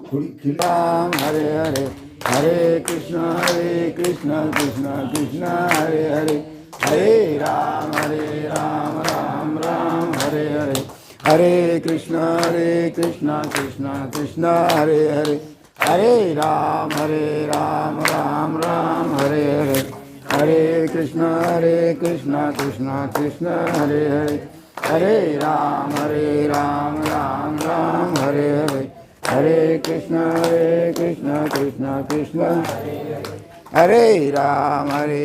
राम हरे हरे हरे कृष्ण कृष्ण कृष्ण हरे हरे हरे राम राम राम हरे हरे हरे कृष्ण कृष्ण कृष्ण हरे हरे हरे राम राम राम हरे हरे हरे कृष्ण कृष्ण कृष्ण हरे हरे हरे राम राम राम हरे हरे हरे कृष्ण कृष्ण हरे राम हरे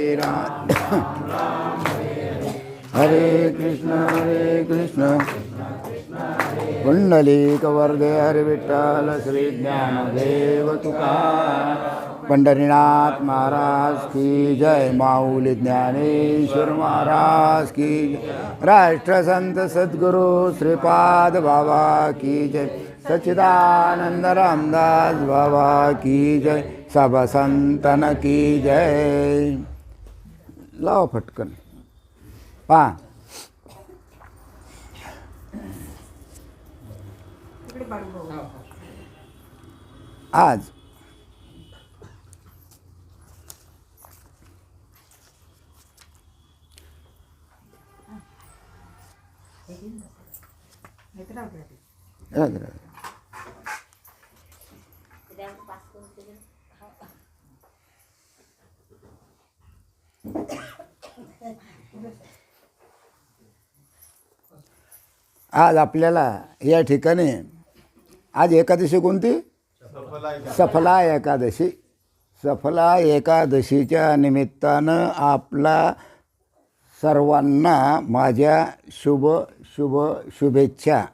कृष्ण पुंडलीकवर्धे हरि विठ्ठल श्री ज्ञानदेव तुकाराम पंढरीनाथ महाराज की जय माऊली ज्ञानेश्वर महाराज की जय राष्ट्रसंत सद्गुरु श्रीपाद बाबा की जय सच्चिदानंद रामदास बाबा की जय सब संतन की जय लाव फटकन पा आज आज आपल्याला या ठिकाणी आज एकादशी कोणती सफला एकादशी सफला एकादशीच्या निमित्तानं आपला सर्वांना माझ्या शुभेच्छा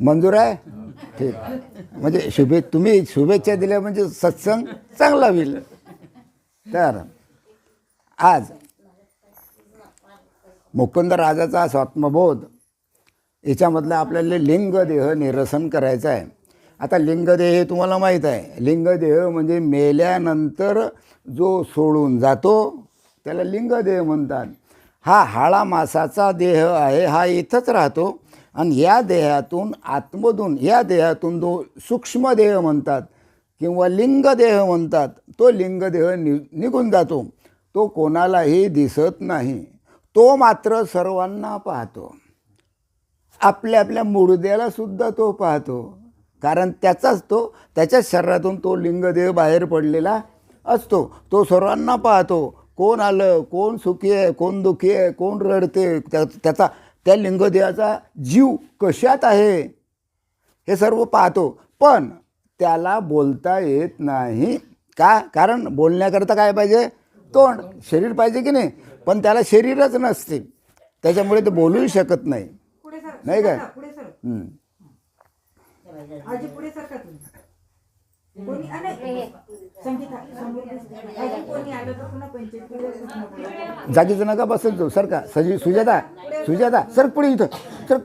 मंजूर आहे ठीक म्हणजे तुम्ही शुभेच्छा दिल्या म्हणजे सत्संग चांगला होईल तर आज मुकुंद राजाचा स्वात्मबोध याच्यामधलं आपल्याला लिंगदेह निरसन करायचं आहे. आता लिंगदेह हे तुम्हाला माहीत आहे. लिंगदेह म्हणजे मेल्यानंतर जो सोडून जातो त्याला लिंगदेह म्हणतात. हा हाळा मासाचा देह आहे, हा इथंच राहतो आणि या देहातून आतमधून या देहातून जो सूक्ष्मदेह म्हणतात किंवा लिंगदेह म्हणतात तो लिंगदेह निघून जातो. तो कोणालाही दिसत नाही, तो मात्र सर्वांना पाहतो. आपल्या मुडद्याला सुद्धा तो पाहतो, कारण त्याच्या शरीरातून तो लिंगदेह बाहेर पडलेला असतो. तो सर्वांना पाहतो. कोण आलं, कोण सुखी आहे, कोण दुःखी आहे, कोण रडते, त्या लिंगदेहाचा जीव कशात आहे हे सर्व पाहतो. पण त्याला बोलता येत नाही. का? कारण बोलण्याकरता काय पाहिजे? तोंड, शरीर पाहिजे की नाही. पण त्याला शरीरच नसते, त्याच्यामुळे ते बोलूही शकत नाही. नाही काय? जागीच नका बसत जाऊ. सर का सुजाता सर पुढे इथं सर.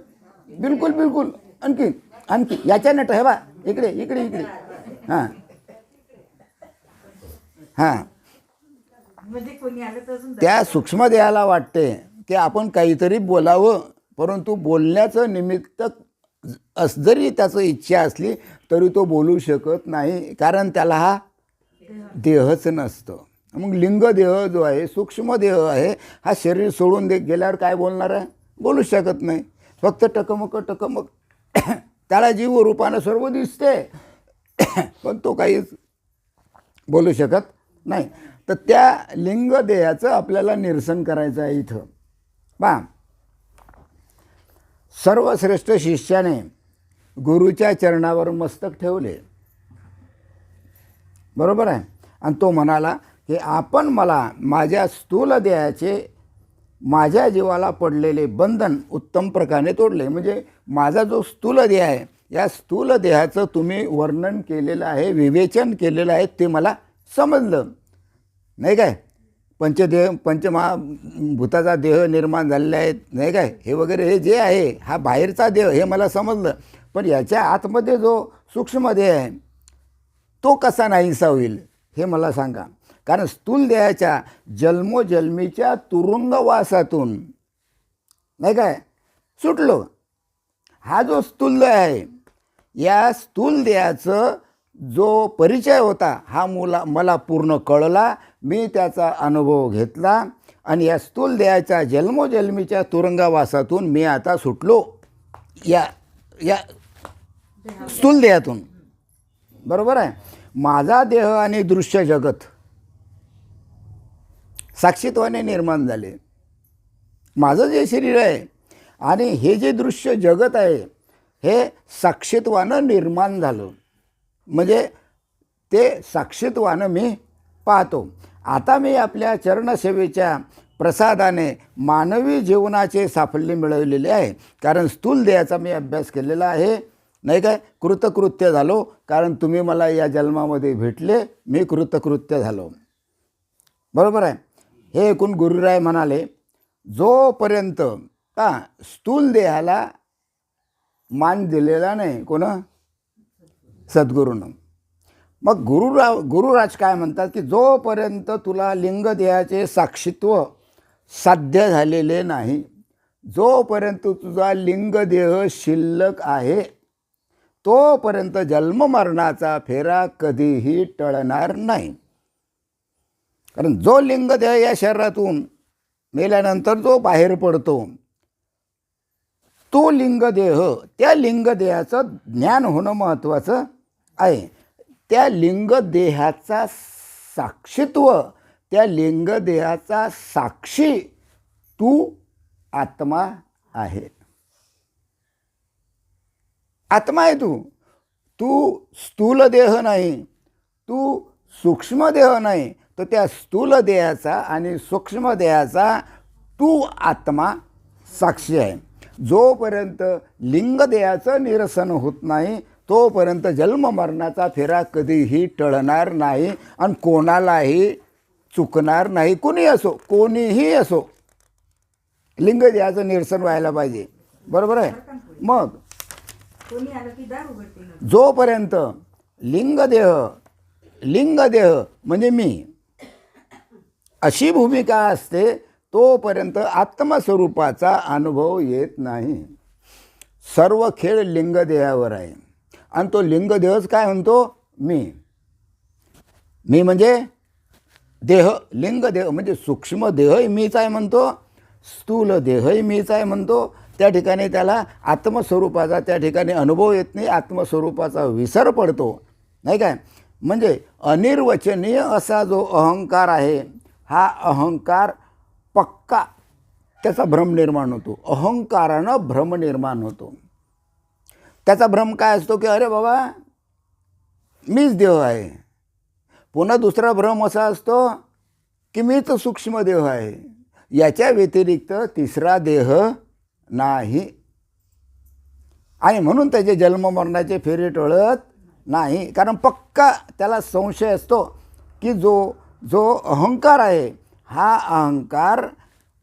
बिलकुल आणखी याच्यानं ठेवा. इकडे हां त्या सूक्ष्मदेहाला वाटते की आपण काहीतरी बोलावं, परंतु बोलण्याचं निमित्त जरी त्याचं इच्छा असली तरी तो बोलू शकत नाही, कारण त्याला हा देहच नसतं. मग लिंगदेह जो आहे, सूक्ष्मदेह आहे, हा शरीर सोडून गेल्यावर काय बोलणार आहे? बोलू शकत नाही. फक्त टकमक त्याला जीव रूपानं सर्व दिसते, पण तो काहीच बोलू शकत नाही. तर त्या लिंगदेहाचं आपल्याला निरसन करायचं आहे. इथं पहा, सर्वश्रेष्ठ शिष्याने गुरुच्या चरणावर मस्तक ठेवले, बरोबर आहे. आणि तो म्हणाला की आपण मला माझ्या स्थूल देहाचे माझ्या जीवाला पडलेले बंधन उत्तम प्रकारे तोडले. म्हणजे माझा जो स्थूल देह आहे, या स्थूल देहाचं तुम्ही वर्णन केलेलं आहे, विवेचन केलेलं आहे, ते मला समजलं. नाही काय? पंचमहाभूताचा देह निर्माण झालेला आहे, नाही काय? हे वगैरे हे जे आहे हा बाहेरचा देह हे मला समजलं. पण याच्या आतमध्ये जो सूक्ष्म देह आहे तो कसा नाहीसा होईल हे मला सांगा. कारण स्थूल देहाच्या जन्मोजन्मीच्या तुरुंगवासातून नाही काय सुटलो. हा जो स्थूल आहे या स्थूल देहाचं जो परिचय होता हा मला पूर्ण कळला. मी त्याचा अनुभव घेतला आणि या स्थूल देहाच्या जन्मोजन्मीच्या तुरुंगवासातून मी आता सुटलो, या या स्थूल देहातून. बरोबर आहे. माझा देह आणि दृश्य जगत साक्षीत्वाने निर्माण झाले. माझं जे शरीर आहे आणि हे जे दृश्य जगत आहे हे साक्षीत्वानं निर्माण झालं. म्हणजे ते साक्षीत्वानं मी पाहतो. आता मी आपल्या चरणसेवेच्या प्रसादाने मानवी जीवनाचे साफल्य मिळवलेले आहे. कारण स्थूल देहाचा मी अभ्यास केलेला आहे, नाही काय. कृतकृत्य झालो, कारण तुम्ही मला या जन्मामध्ये भेटले, मी कृतकृत्य झालो. बरोबर आहे. हे ऐकून गुरुराय म्हणाले, जोपर्यंत स्थूल देहाला मान दिलेला नाही कोण, सद्गुरूनं. मग गुरुराज काय म्हणतात की जोपर्यंत तुला लिंगदेहाचे साक्षीत्व साध्य झालेले नाही, जोपर्यंत तुझा लिंगदेह शिल्लक आहे, तोपर्यंत जन्ममरणाचा फेरा कधीही टळणार नाही. कारण जो लिंगदेह या शरीरातून मेल्यानंतर जो बाहेर पडतो, तो लिंगदेह, त्या लिंगदेहाचं ज्ञान होणं महत्त्वाचं आहे. त्या लिंगदेहाचा साक्षीत्व, त्या लिंगदेहाचा साक्षी तू आत्मा आहे. आत्मा आहे तू. तू स्थूल देह नाही, तू सूक्ष्म देह नाही. तर त्या स्थूल देहाचा आणि सूक्ष्म देहाचा तू आत्मा साक्षी आहे. जोपर्यंत लिंगदेहाचं निरसन होत नाही तोपर्यंत जन्ममरणाचा फेरा कधीही टळणार नाही आणि कोणालाही चुकणार नाही. कोणी असो, कोणीही असो, लिंगदेहाचं निरसन व्हायला पाहिजे. बरोबर आहे. मग जोपर्यंत लिंगदेह म्हणजे मी अशी भूमिका असते तोपर्यंत आत्मस्वरूपाचा अनुभव येत नाही. सर्व खेळ लिंगदेहावर आहे आणि तो लिंगदेहच काय म्हणतो, मी म्हणजे देह. लिंगदेह म्हणजे सूक्ष्म देहही मीच आहे म्हणतो, स्थूल देहही मीच आहे म्हणतो. त्या ठिकाणी त्याला आत्मस्वरूपाचा त्या ठिकाणी अनुभव येत नाही, आत्मस्वरूपाचा विसर पडतो, नाही काय. म्हणजे अनिर्वचनीय असा जो अहंकार आहे, हा अहंकार पक्का त्याचा भ्रम निर्माण होतो. अहंकारानं भ्रम निर्माण होतो. त्याचा भ्रम काय असतो की अरे बाबा मीच देह आहे. पुन्हा दुसरा भ्रम असा असतो की मीच सूक्ष्म देह आहे, याच्या व्यतिरिक्त तिसरा देह नाही. आणि म्हणून त्याचे जन्ममरणाचे फेरे टळत नाही. कारण पक्का त्याला संशय असतो की जो अहंकार आहे हा अहंकार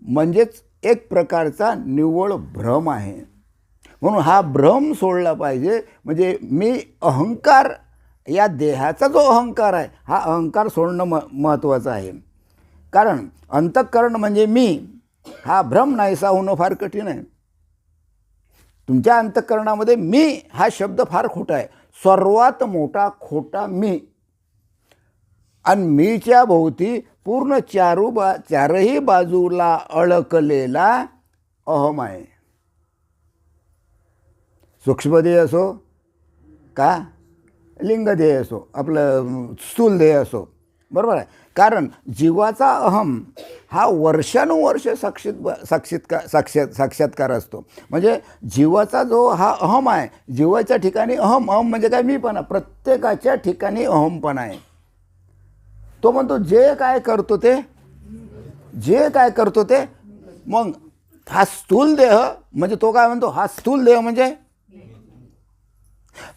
म्हणजेच एक प्रकारचा निव्वळ भ्रम आहे. म्हणून हा भ्रम सोडला पाहिजे. म्हणजे मी अहंकार, या देहाचा जो अहंकार आहे हा अहंकार सोडणं महत्त्वाचं आहे. कारण अंतःकरण म्हणजे मी, हा भ्रम नाहीसा होणं फार कठीण आहे. तुमच्या अंतःकरणामध्ये मी हा शब्द फार खोटा आहे. सर्वात मोठा खोटा मी. आणि मीच्या भोवती पूर्ण चारही बाजूला अडकलेला अहम आहे. सूक्ष्मदेह असो का लिंगदेह असो, आपलं स्थूल देह असो. बरोबर आहे. कारण जीवाचा अहम हा वर्षानुवर्ष साक्षात्कार असतो. म्हणजे जीवाचा जो हा अहम आहे, जीवाच्या ठिकाणी अहम म्हणजे काय, मीपणा. प्रत्येकाच्या ठिकाणी अहमपणा आहे. तो म्हणतो जे काय करतो ते, मग हा स्थूल देह म्हणजे तो काय म्हणतो, हा स्थूल देह म्हणजे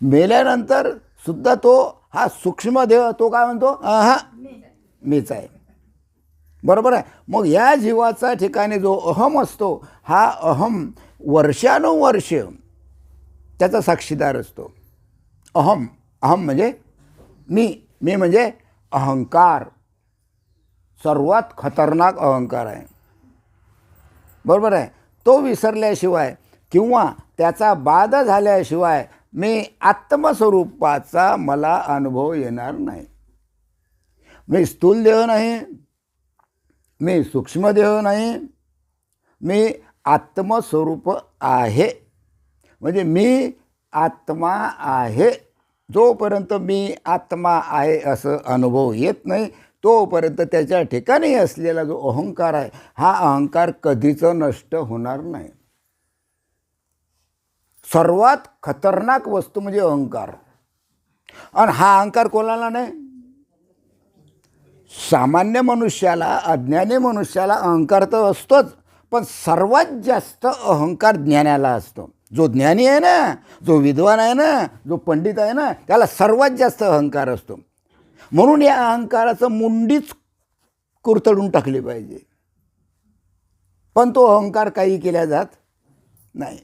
मेल्यानंतर सुद्धा तो हा सूक्ष्म देह तो काय म्हणतो, हा मीच आहे. बरोबर आहे. मग या जीवाचा ठिकाणी जो अहम असतो हा अहम वर्षानुवर्ष त्याचा साक्षीदार असतो. अहम म्हणजे मी म्हणजे अहंकार, सर्वात खतरनाक अहंकार आहे. बरोबर आहे. तो विसरल्याशिवाय किंवा त्याचा बाध झाल्याशिवाय मी आत्मस्वरूपाचा मला अनुभव येणार नाही. मी स्थूल देह नाही, मी सूक्ष्म देह नाही, मी आत्मस्वरूप आहे. म्हणजे मी आत्मा आहे. जोपर्यंत मी आत्मा आहे असं अनुभव येत नाही तोपर्यंत त्याच्या ठिकाणी असलेला जो अहंकार आहे हा अहंकार कधीच नष्ट होणार नाही. सर्वात खतरनाक वस्तू म्हणजे अहंकार. आणि हा अहंकार कोणाला नाही? सामान्य मनुष्याला, अज्ञानी मनुष्याला अहंकार तर असतोच, पण सर्वात जास्त अहंकार ज्ञानाला असतो. जो ज्ञानी आहे ना, जो विद्वान आहे ना, जो पंडित आहे ना, त्याला सर्वात जास्त अहंकार असतो. म्हणून या अहंकाराचं मुंडीच कुरतडून टाकली पाहिजे. पण तो अहंकार काही केल्या जात नाही.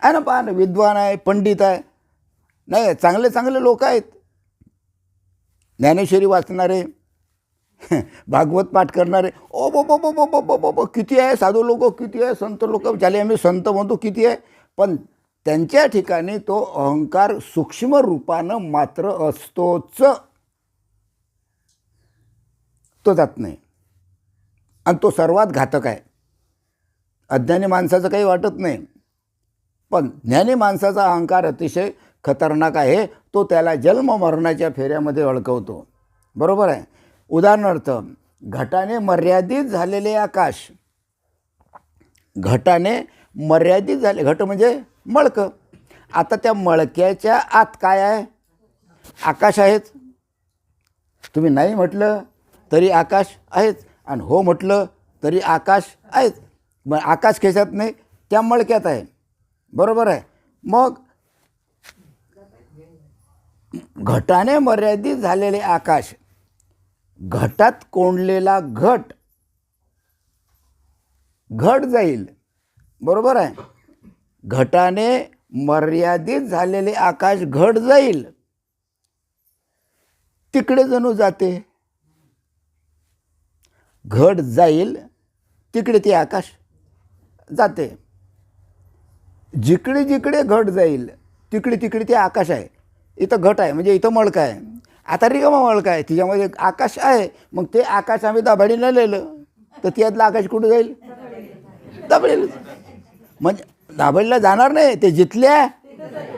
आहे ना, पहा ना, विद्वान आहे, पंडित आहे, नाही चांगले चांगले लोक आहेत, ज्ञानेश्वरी वाचणारे, भागवत पाठ करणारे, ओ बो बो बो बो बो बो बो बो किती आहे, साधू लोक किती आहे, संत लोक ज्याला आम्ही संत म्हणतो किती आहे. पण त्यांच्या ठिकाणी तो अहंकार सूक्ष्म रूपानं मात्र असतोच, तो जात नाही. आणि तो सर्वात घातक आहे. अज्ञानी माणसाचं काही वाटत नाही, पण ज्ञानी माणसाचा अहंकार अतिशय खतरनाक आहे. तो त्याला जन्म मरणाच्या फेऱ्यामध्ये अडकवतो. बरोबर आहे. उदाहरणार्थ, घटाने मर्यादित झालेले आकाश, घटाने मर्यादित झाले, घट म्हणजे मळकं. आता त्या मळक्याच्या आत काय आहे? आकाश आहेच. तुम्ही नाही म्हटलं तरी आकाश आहेच, आणि हो म्हटलं तरी आकाश आहेच. मग आकाश खेचात नाही, त्या मळक्यात आहे. बरोबर आहे. मग घटाने मर्यादित झालेले आकाश, घटात कोंडलेला घट जाईल. बरोबर आहे. घटाने मर्यादित झालेले आकाश घट जाईल, तिकडे जणू जाते. घट जाईल तिकडे ते आकाश जाते. जिकडे जिकडे घट जाईल तिकडे तिकडे ते आकाश आहे. इथं घट आहे म्हणजे इथं मळका आहे. आता रिकामा मळका आहे, तिच्यामध्ये आकाश आहे. मग ते आकाश आम्ही दाभाडीला लिहिलं तर त्यातलं आकाश कुठं जाईल? दाभाडीला. म्हणजे दाभाडीला जाणार नाही, ते जिथल्या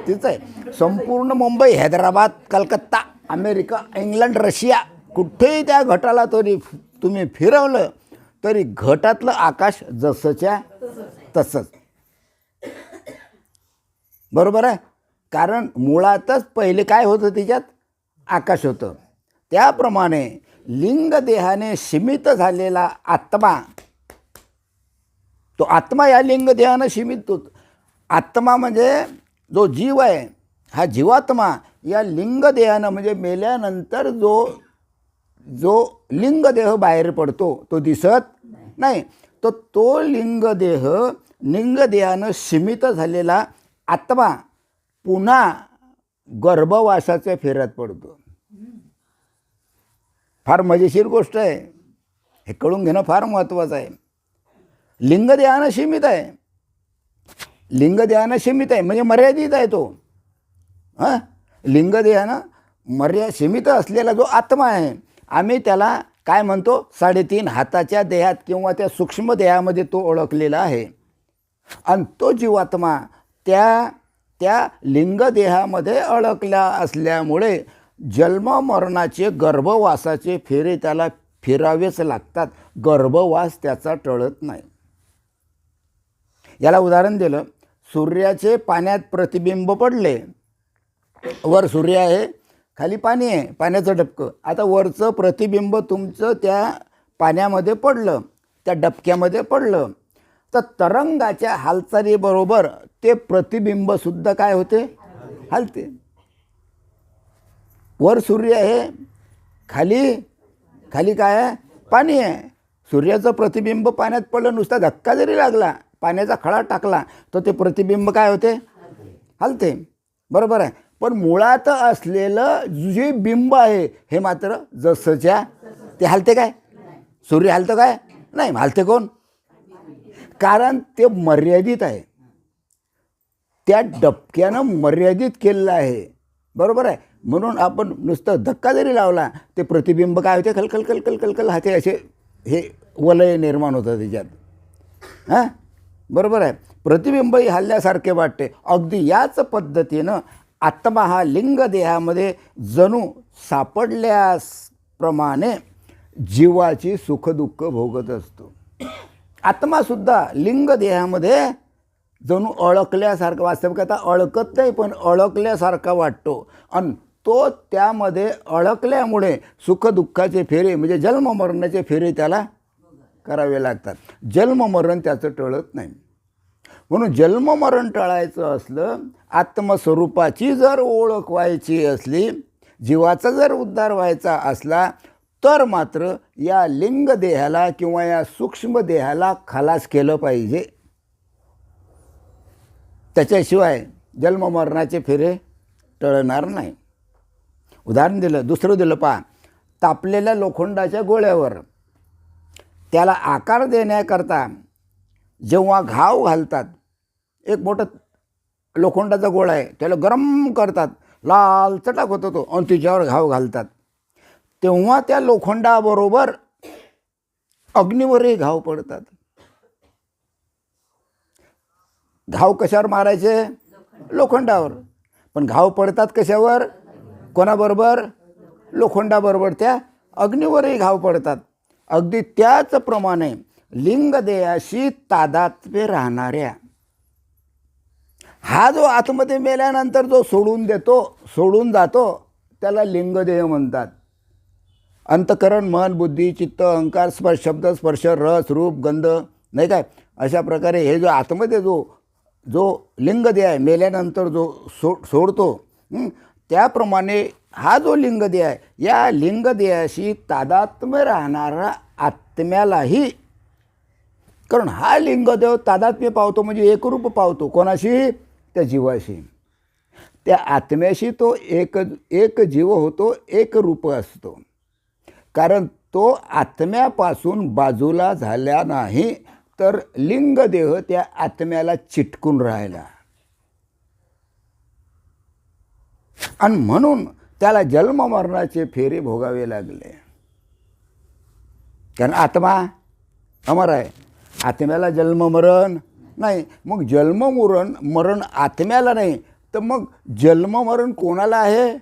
तिथं आहे. संपूर्ण Mumbai, Hyderabad, Calcutta, America, England, Russia, कुठेही त्या घटाला तरी तुम्ही फिरवलं तरी घटातलं आकाश जसंच्या तसंच. बरोबर आहे. कारण मुळातच पहिले काय होतं? त्याच्यात आकाश होतं. त्याप्रमाणे लिंगदेहाने सीमित झालेला आत्मा, तो आत्मा या लिंगदेहानं सीमित होतो. आत्मा म्हणजे जो जीव आहे, हा जीवात्मा या लिंगदेहानं, म्हणजे मेल्यानंतर जो लिंगदेह बाहेर पडतो तो दिसत नाही, तर तो लिंगदेहानं सीमित झालेला आत्मा पुन्हा गर्भवासाच्या फेऱ्यात पडतो. फार मजेशीर गोष्ट आहे, हे कळून घेणं फार महत्त्वाचं आहे. लिंगदेहानं सीमित आहे, लिंगदेहानं सीमित आहे म्हणजे मर्यादित आहे तो. हां, लिंगदेहानं सीमित असलेला जो आत्मा आहे, आम्ही त्याला काय म्हणतो? 3.5 हाताच्या देहात किंवा त्या सूक्ष्म देहामध्ये तो ओळखलेला आहे. आणि तो जीवात्मा त्या लिंगदेहामध्ये अडकला असल्यामुळे जन्म मरणाचे गर्भवासाचे फेरे त्याला फिरावेच लागतात. गर्भवास त्याचा टळत नाही. याला उदाहरण दिलं, सूर्याचे पाण्यात प्रतिबिंब पडले. वर सूर्य आहे, खाली पाणी आहे, पाण्याचं डबकं. आता वरचं प्रतिबिंब तुमचं त्या पाण्यामध्ये पडलं, त्या डबक्यामध्ये पडलं, तर तरंगाच्या हालचालीबरोबर ते प्रतिबिंबसुद्धा काय होते? हलते. वर सूर्य आहे, खाली काय आहे? पाणी आहे. सूर्याचं प्रतिबिंब पाण्यात पडलं, नुसता धक्का जरी लागला, पाण्याचा खळा टाकला, तर ते प्रतिबिंब काय होते? हलते. बरोबर आहे. पण मुळात असलेलं जे बिंब आहे हे मात्र जसंच्या ते हलते काय? सूर्य हलतं काय? नाही. हलते कोण? कारण ते मर्यादित आहे. त्या डबक्यानं मर्यादित केलेलं आहे. बरोबर आहे. म्हणून आपण नुसतं धक्का जरी लावला ते प्रतिबिंब काय होते, खलखल कलकल कलकल हाते असे हे वलय निर्माण होतं त्याच्यात. हां, बरोबर आहे. प्रतिबिंबही हल्ल्यासारखे वाटते. अगदी याच पद्धतीनं आत्मा हा लिंग देहामध्ये जणू सापडल्याप्रमाणे जीवाची सुखदुःख भोगत असतो. आत्मासुद्धा लिंग देहामध्ये जणू अडकल्यासारखं, वास्तविकता अडकत नाही पण अडकल्यासारखा वाटतो. आणि तो त्यामध्ये अडकल्यामुळे सुखदुःखाचे फेरे म्हणजे जन्ममरणाचे फेरे त्याला करावे लागतात. जन्ममरण त्याचं टळत नाही. म्हणून जन्ममरण टळायचं असलं, आत्मस्वरूपाची जर ओळख व्हायची असली, जीवाचा जर उद्धार व्हायचा असला, तर मात्र या लिंग देहाला किंवा या सूक्ष्म देहाला खलास केलं पाहिजे. त्याच्याशिवाय जन्ममरणाचे फेरे टळणार नाही. उदाहरण दिलं, दुसरं दिलं पहा. तापलेल्या लोखंडाच्या गोळ्यावर त्याला आकार देण्याकरता जेव्हा घाव घालतात, एक मोठा लोखंडाचा गोळा आहे, त्याला गरम करतात, लाल चटाक होतो तो, आणि तिच्यावर घाव घालतात, तेव्हा त्या लोखंडाबरोबर अग्नीवरही घाव पडतात. घाव कशावर मारायचे? लोखंडावर. पण घाव पडतात कशावर? कोणाबरोबर? लोखंडाबरोबर. त्या अग्नीवरही घाव पडतात. अगदी त्याचप्रमाणे लिंगदेहाशी तादात्म्य राहणाऱ्या, हा जो आतमध्ये मेल्यानंतर जो सोडून जातो त्याला लिंगदेह म्हणतात. अंतकरण, मन, बुद्धी, चित्त, अहंकार, स्पर्श, शब्द, स्पर्श, रस, रूप, गंध, नाही काय, अशा प्रकारे हे जो आतमध्ये जो लिंगदेह आहे मेल्यानंतर जो सोडतो, त्याप्रमाणे हा जो लिंगदेह आहे, या लिंगदेहाशी तादात्म्य राहणारा आत्म्यालाही, कारण हा लिंगदेह तादात्म्य पावतो म्हणजे एकरूप पावतो. कोणाशी? त्या जीवाशी. त्या आत्म्याशी तो एक जीव होतो, एक रूप असतो. कारण तो आत्म्यापासून बाजूला झाला नाही, तर लिंगदेह त्या आत्म्याला चिटकून राहिला. आणि म्हणून त्याला जन्ममरणाचे फेरे भोगावे लागले. कारण आत्मा अमर आहे, आत्म्याला जन्ममरण नाही. मग मरण आत्म्याला नाही, तर मग जन्ममरण कोणाला आहे?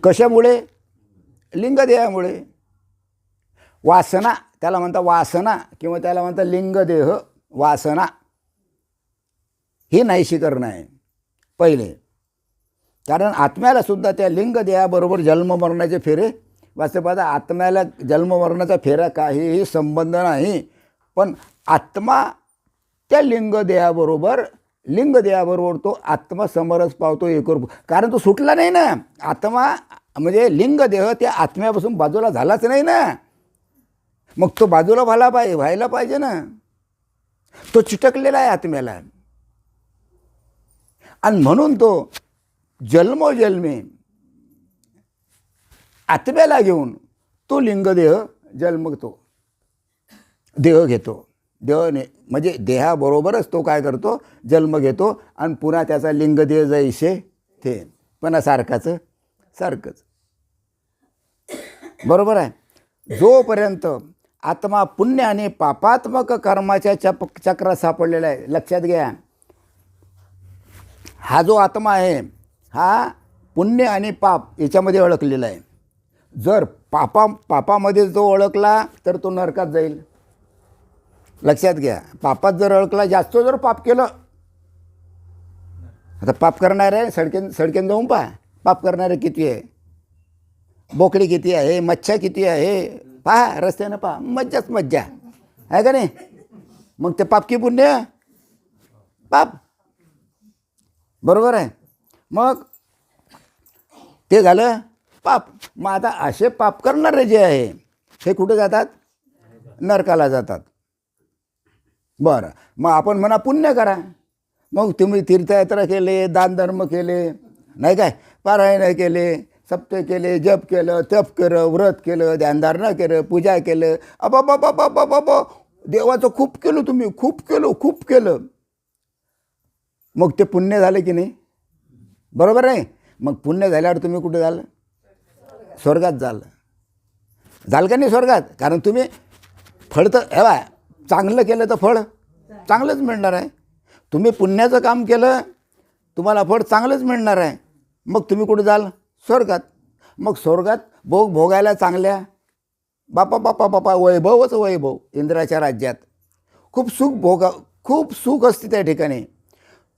कशामुळे? लिंगदेहामुळे. वासना त्याला म्हणतात, वासना किंवा त्याला म्हणतात लिंगदेह वासना, ही नाहीशी करणं आहे पहिले. कारण आत्म्याला सुद्धा त्या लिंगदेहाबरोबर जन्ममरणाचे फेरे, वास्तवात आत्म्याला जन्ममरणाचा फेरा काहीही संबंध नाही. पण आत्मा त्या लिंगदेहाबरोबर तो आत्मा समरस पावतो, एकरूप. कारण तो सुटला नाही ना. आत्मा म्हणजे लिंगदेह त्या आत्म्यापासून बाजूला झालाच नाही ना. मग तो बाजूला व्हायला पाहिजे ना. तो चिटकलेला आहे आत्म्याला. आणि म्हणून तो जन्मोजन्मी आत्म्याला घेऊन तो लिंगदेह देह घेतो. म्हणजे देहाबरोबरच तो काय करतो? जन्म घेतो. आणि पुन्हा त्याचा लिंगदेह जैसे ते पुन्हा सारखंच. बरोबर आहे. जोपर्यंत आत्मा पुण्य आणि पापात्मक कर्माच्या चक्रात सापडलेला आहे, लक्षात घ्या. हा जो आत्मा आहे हा पुण्य आणि पाप याच्यामध्ये अडकलेला आहे. जर पापामध्ये जो अडकला तर तो नरकात जाईल. लक्षात घ्या. पापात जर अडकला, जास्त जर पाप केलं, आता पाप करणार आहे सडकेन जाऊन पहा, पाप करणारे किती आहे, बोकडी किती आहे, मच्छा किती आहे, पहा रस्त्यानं पहा, मज्जा आहे का नाही. मग ते पाप की पुण्य? पाप. बरोबर आहे. मग ते झालं पाप. मग आता असे पाप करणारे जे आहे हे कुठे जातात? नरकाला जातात. बरं, मग आपण म्हणा पुण्य करा. मग तुम्ही तीर्थयात्रा केले, दानधर्म केले, नाही काय, पारायण केले, सप्ते केले, जप केलं, तप केलं, व्रत केलं, ध्यानधारणा केलं, पूजा केलं, देवाचं खूप केलं तुम्ही, खूप केलं. मग ते पुण्य झालं की नाही, बरोबर आहे. मग पुण्य झाल्यावर तुम्ही कुठे जाल? स्वर्गात जाल का नाही स्वर्गात? कारण तुम्ही फळ तर हे चांगलं केलं तर फळ चांगलंच मिळणार आहे. तुम्ही पुण्याचं काम केलं तुम्हाला फळ चांगलंच मिळणार आहे. मग तुम्ही कुठे जाल? स्वर्गात. मग स्वर्गात भोग भोगायला चांगल्या बापा वैभवच वैभव. इंद्राच्या राज्यात खूप खूप सुख असते त्या ठिकाणी.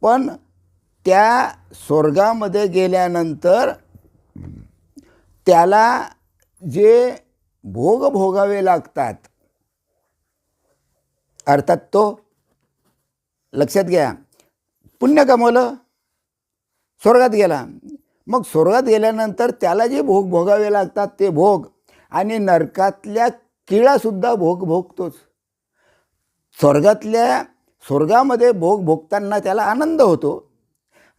पण त्या स्वर्गामध्ये गेल्यानंतर त्याला जे भोग भोगावे लागतात, अर्थात तो लक्षात घ्या, पुण्य कमवलं स्वर्गात गेला. मग स्वर्गात गेल्यानंतर त्याला जे भोग भोगावे लागतात ते भोग, आणि नरकातल्या किळासुद्धा भोग भोगतोच. स्वर्गामध्ये भोग भोगताना त्याला आनंद होतो,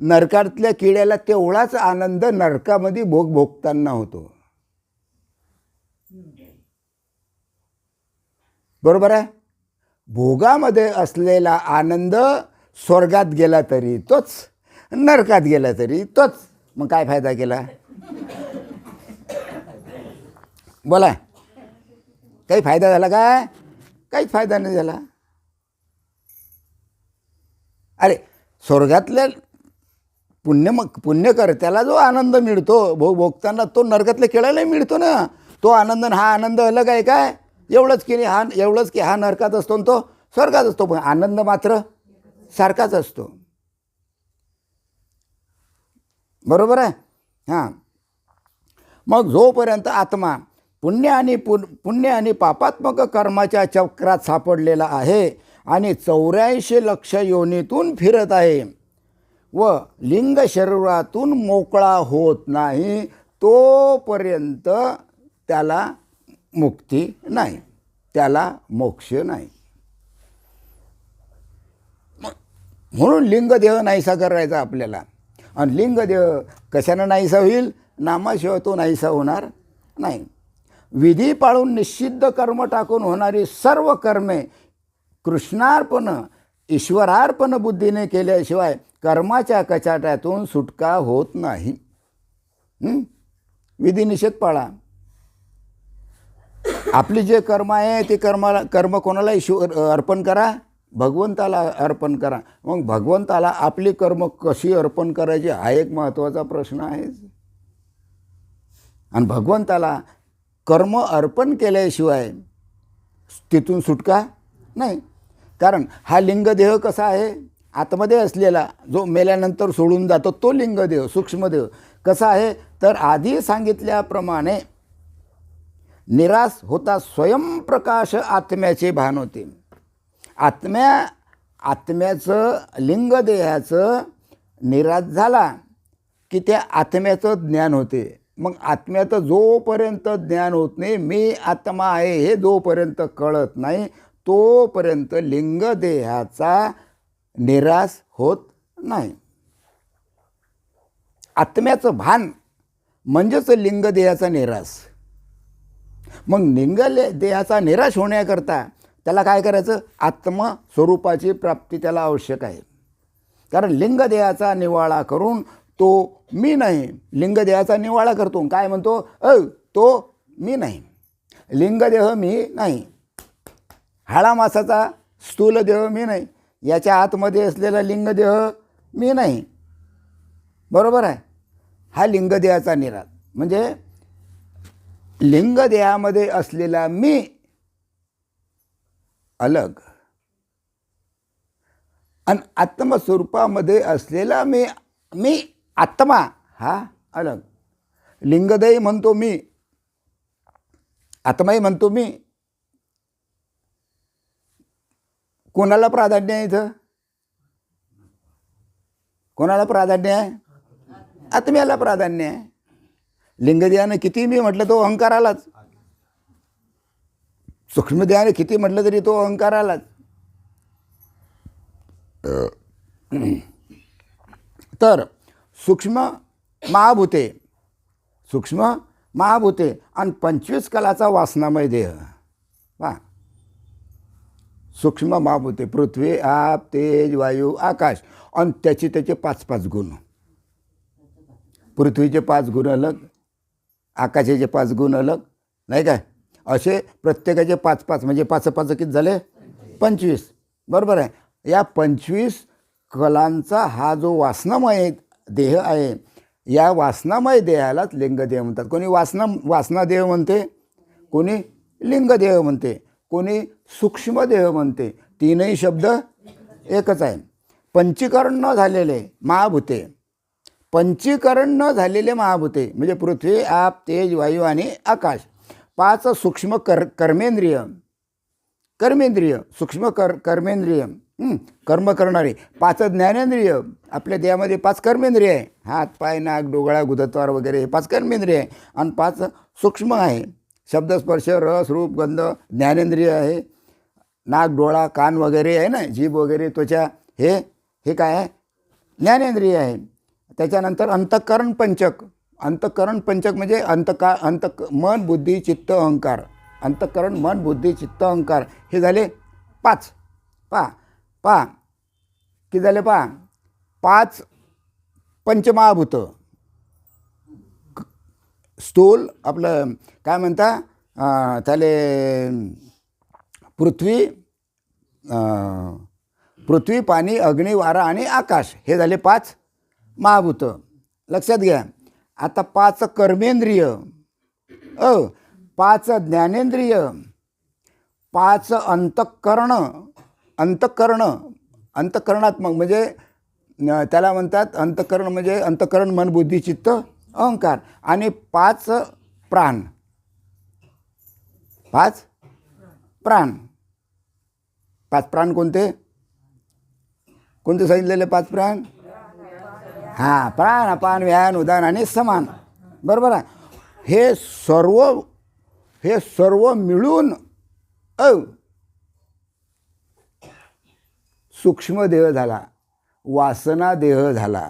नरकातल्या किड्याला तेवढाच आनंद नरकामध्ये भोग भोगताना होतो. बरोबर आहे. भोगामध्ये असलेला आनंद स्वर्गात गेला तरी तोच, नरकात गेला तरी तोच. मग काय फायदा केला? बोला, काही फायदा झाला काय? काहीच फायदा नाही झाला. अरे स्वर्गातल्या पुण्यकर्त्याला जो आनंद मिळतो भोग भोगताना, तो नरकातल्या खेळायलाही मिळतो ना. तो आनंद हा आनंद अलग आहे काय? एवढंच की हा नरकात असतो आणि तो स्वर्गात असतो, पण आनंद मात्र सारखाच असतो. बरोबर आहे. हां, मग जोपर्यंत आत्मा पुण्य आणि पापात्मक कर्माच्या चक्रात सापडलेला आहे आणि 84 लक्ष योनीतून फिरत आहे व लिंग शरीरातून मोकळा होत नाही, तोपर्यंत त्याला मुक्ती नाही, त्याला मोक्ष नाही. म्हणून लिंगदेह नाहीसा करायचा आपल्याला. आणि लिंगदेह कशानं नाहीसा होईल? नामाशिवाय तो नाहीसा होणार नाही. विधी पाळून निषिद्ध कर्म टाकून होणारी सर्व कर्मे कृष्णार्पण ईश्वरार्पण बुद्धीने केल्याशिवाय कर्माच्या कचाट्यातून सुटका होत नाही. विधी निषेध पाळा. आपली जे कर्म आहे ते कर्म कोणाला ईश्वर अर्पण करा? भगवंताला अर्पण करा. मग भगवंताला आपली कर्म कशी अर्पण करायची हा एक महत्त्वाचा प्रश्न आहे. आणि भगवंताला कर्म अर्पण केल्याशिवाय तिथून सुटका नाही. कारण हा लिंगदेह कसा आहे? आतमध्ये असलेला जो मेल्यानंतर सोडून जातो तो लिंगदेह, सूक्ष्मदेह कसा आहे? तर आधी सांगितल्याप्रमाणे निराश होता स्वयंप्रकाश आत्म्याचे भान होते. आत्म्याचं लिंगदेहाचं निराश झाला की त्या आत्म्याचं ज्ञान होते. मग आत्म्याचं जोपर्यंत ज्ञान होत नाही, मी आत्मा आहे हे जोपर्यंत कळत नाही, तोपर्यंत लिंगदेहाचा निराश होत नाही. आत्म्याचं भान म्हणजेच लिंगदेहाचा निराश. मग लिंगदेहाचा निराश होण्याकरता त्याला काय करायचं? आत्मस्वरूपाची प्राप्ती त्याला आवश्यक आहे. कारण लिंगदेहाचा निवाळा करून तो मी नाही, लिंगदेहाचा निवाळा करतो. काय म्हणतो? तो मी नाही, लिंगदेह मी नाही, हाडा मासाचा स्थूल देह मी नाही, याच्या आतमध्ये असलेला लिंगदेह मी नाही. बरोबर आहे. हा लिंगदेहाचा निराश. म्हणजे लिंगदेहामध्ये असलेला मी अलग आणि आत्मस्वरूपामध्ये असलेला मी आत्मा हा अलग. लिंगदेह म्हणतो मी, आत्माही म्हणतो मी. कोणाला प्राधान्य आहे इथं? कोणाला प्राधान्य आहे? आत्म्याला प्राधान्य आहे. लिंगदेहाने किती मी म्हटलं तो अहंकार आलाच, सूक्ष्मदेहाने किती म्हटलं तरी तो अहंकार आलाच. तर सूक्ष्म महाभूते आणि 25 कलाचा वासनामय देह. वा, सूक्ष्म महाभूते पृथ्वी, आप, तेज, वायू, आकाश आणि त्याचे 5-5 गुण. पृथ्वीचे 5 गुण अलग, आकाशाचे 5 गुण अलग, नाही काय. असे प्रत्येकाचे 5-5 म्हणजे 5-5 किती झाले 25. बरोबर आहे. या 25 कलांचा हा जो वासनामय देह आहे, या वासनामय देहालाच लिंगदेह म्हणतात. कोणी वासनादेह म्हणते, कोणी लिंगदेह म्हणते, कोणी सूक्ष्मदेह म्हणते. तीनही शब्द एकच आहे. पंचीकरण न झालेले महाभूते, पंचीकरण न झालेले महाभूते म्हणजे पृथ्वी, आप, तेज, वायू आणि आकाश. 5 सूक्ष्म कर्मेंद्रिय, सूक्ष्म कर्मेंद्रिय, कर्म करणारे. 5 ज्ञानेंद्रिय. आपल्या देहामध्ये 5 कर्मेंद्रिय आहे. हात, पाय, नाक, डोळा, गुदद्वार वगैरे हे 5 कर्मेंद्रिय आहे. आणि 5 सूक्ष्म आहे. शब्द, स्पर्श, रस, रूप, गंध ज्ञानेंद्रिय आहे. नाक, डोळा, कान वगैरे आहे ना, जीभ वगैरे, त्वचा, हे काय आहे ज्ञानेंद्रिय आहे. त्याच्यानंतर अंतःकरण पंचक. अंतःकरण पंचक म्हणजे मन, बुद्धी, चित्त, अहंकार. अंतःकरण, मन, बुद्धी, चित्त, अहंकार हे झाले 5. पा किती झाले 5 पंचमहाभूत. स्थूल आपलं काय म्हणता त्याले पृथ्वी, पाणी, अग्नी, वारा आणि आकाश हे झाले 5 महाभूत. लक्षात घ्या. आता 5 कर्मेंद्रिय, 5 ज्ञानेंद्रिय, 5 अंतःकरणात्मक म्हणजे त्याला म्हणतात अंतःकरण म्हणजे अंतःकरण, मन, बुद्धी, चित्त, अहंकार. आणि 5 प्राण. 5 प्राण. 5 प्राण कोणते सांगितलेले 5 प्राण? हां, प्राण, अपान, व्यान, उदान आणि समान. बरोबर आहे. हे सर्व मिळून सूक्ष्मदेह झाला, वासनादेह झाला,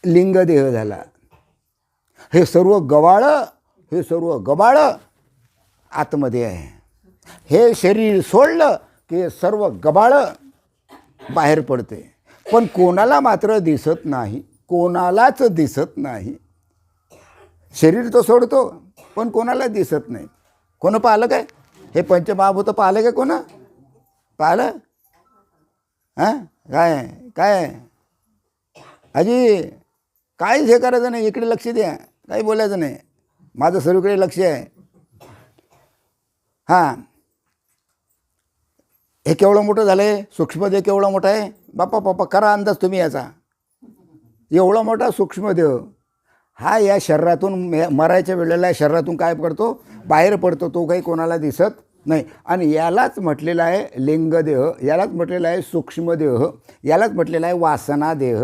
लिंगदेह झाला. हे सर्व गबाळ आतमध्ये आहे. हे शरीर सोडलं की सर्व गबाळ बाहेर पडते. पण कोणाला मात्र दिसत नाही, कोणालाच दिसत नाही. शरीर तो सोडतो पण कोणाला दिसत नाही. कोण पाहिलं काय? हे पंचमहाभूत पाहिलं काय? कोण पाहिलं? हां, काय आजी काहीच हे करायचं नाही. इकडे लक्ष द्या, काही बोलायचं नाही. माझं सर्वीकडे लक्ष आहे. हां, हे केवढं मोठं झालं आहे. सूक्ष्मदेह केवढा मोठा आहे. बापा करा अंदाज तुम्ही याचा. एवढा मोठा सूक्ष्मदेह हा या शरीरातून मरायच्या वेळेला शरीरातून काय पडतो, बाहेर पडतो. तो काही कोणाला दिसत नाही. आणि यालाच म्हटलेलं आहे लिंगदेह, यालाच म्हटलेलं आहे सूक्ष्मदेह, यालाच म्हटलेलं आहे वासनादेह.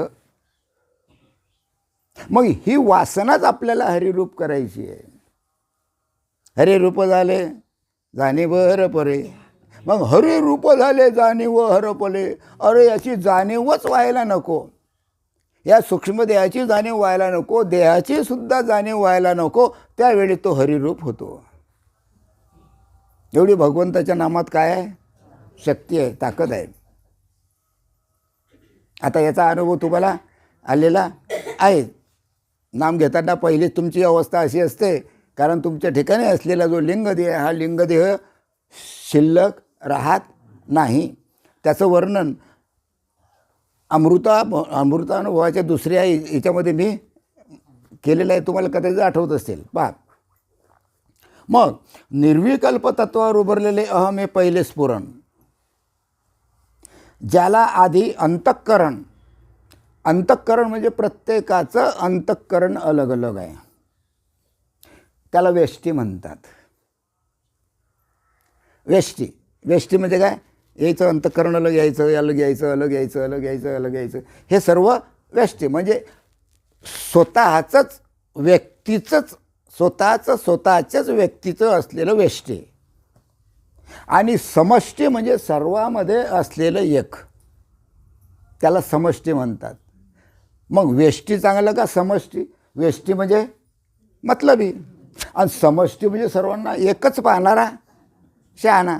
मग ही वासनाच आपल्याला हरिरूप करायची आहे. हरिरूप झाले जाणीव हरपले. मग हरिरूप झाले जाणीव हरपले. अरे याची जाणीवच व्हायला नको. या सूक्ष्मदेहाची जाणीव व्हायला नको, देहाची सुद्धा जाणीव व्हायला नको. त्यावेळी तो हरिरूप होतो. एवढी भगवंताच्या नामात काय आहे? शक्ती आहे, ताकद आहे. आता याचा अनुभव तुम्हाला आलेला आहे. नाम घेताना पहिलीच तुमची अवस्था अशी असते, कारण तुमच्या ठिकाणी असलेला जो लिंगदेह हा लिंगदेह शिल्लक राहत नाही. त्याचं वर्णन अमृतानुभवाच्या दुसऱ्या याच्यामध्ये मी केलेलं आहे. तुम्हाला कदाचित आठवत असेल. पहा, मग निर्विकल्प तत्वावर उभारलेले अहम हे पहिले स्फुरण, ज्याला आधी अंतःकरण म्हणजे प्रत्येकाचं अंतःकरण अलग अलग आहे. त्याला वेष्टी म्हणतात. वेष्टी म्हणजे काय? यायचं अंतःकरण अलग, यायचं अलग, यायचं अलग, यायचं अलग, यायचं अलग, यायचं. हे सर्व वेष्टी म्हणजे स्वतःच्याच व्यक्तीचं असलेलं वेष्टी. आणि समष्टी म्हणजे सर्वामध्ये असलेलं एक, त्याला समष्टी म्हणतात. मग वेष्टी चांगलं का समष्टी? वेष्टी म्हणजे मतलबी आणि समष्टी म्हणजे सर्वांना एकच पाहणारा. शहाणा.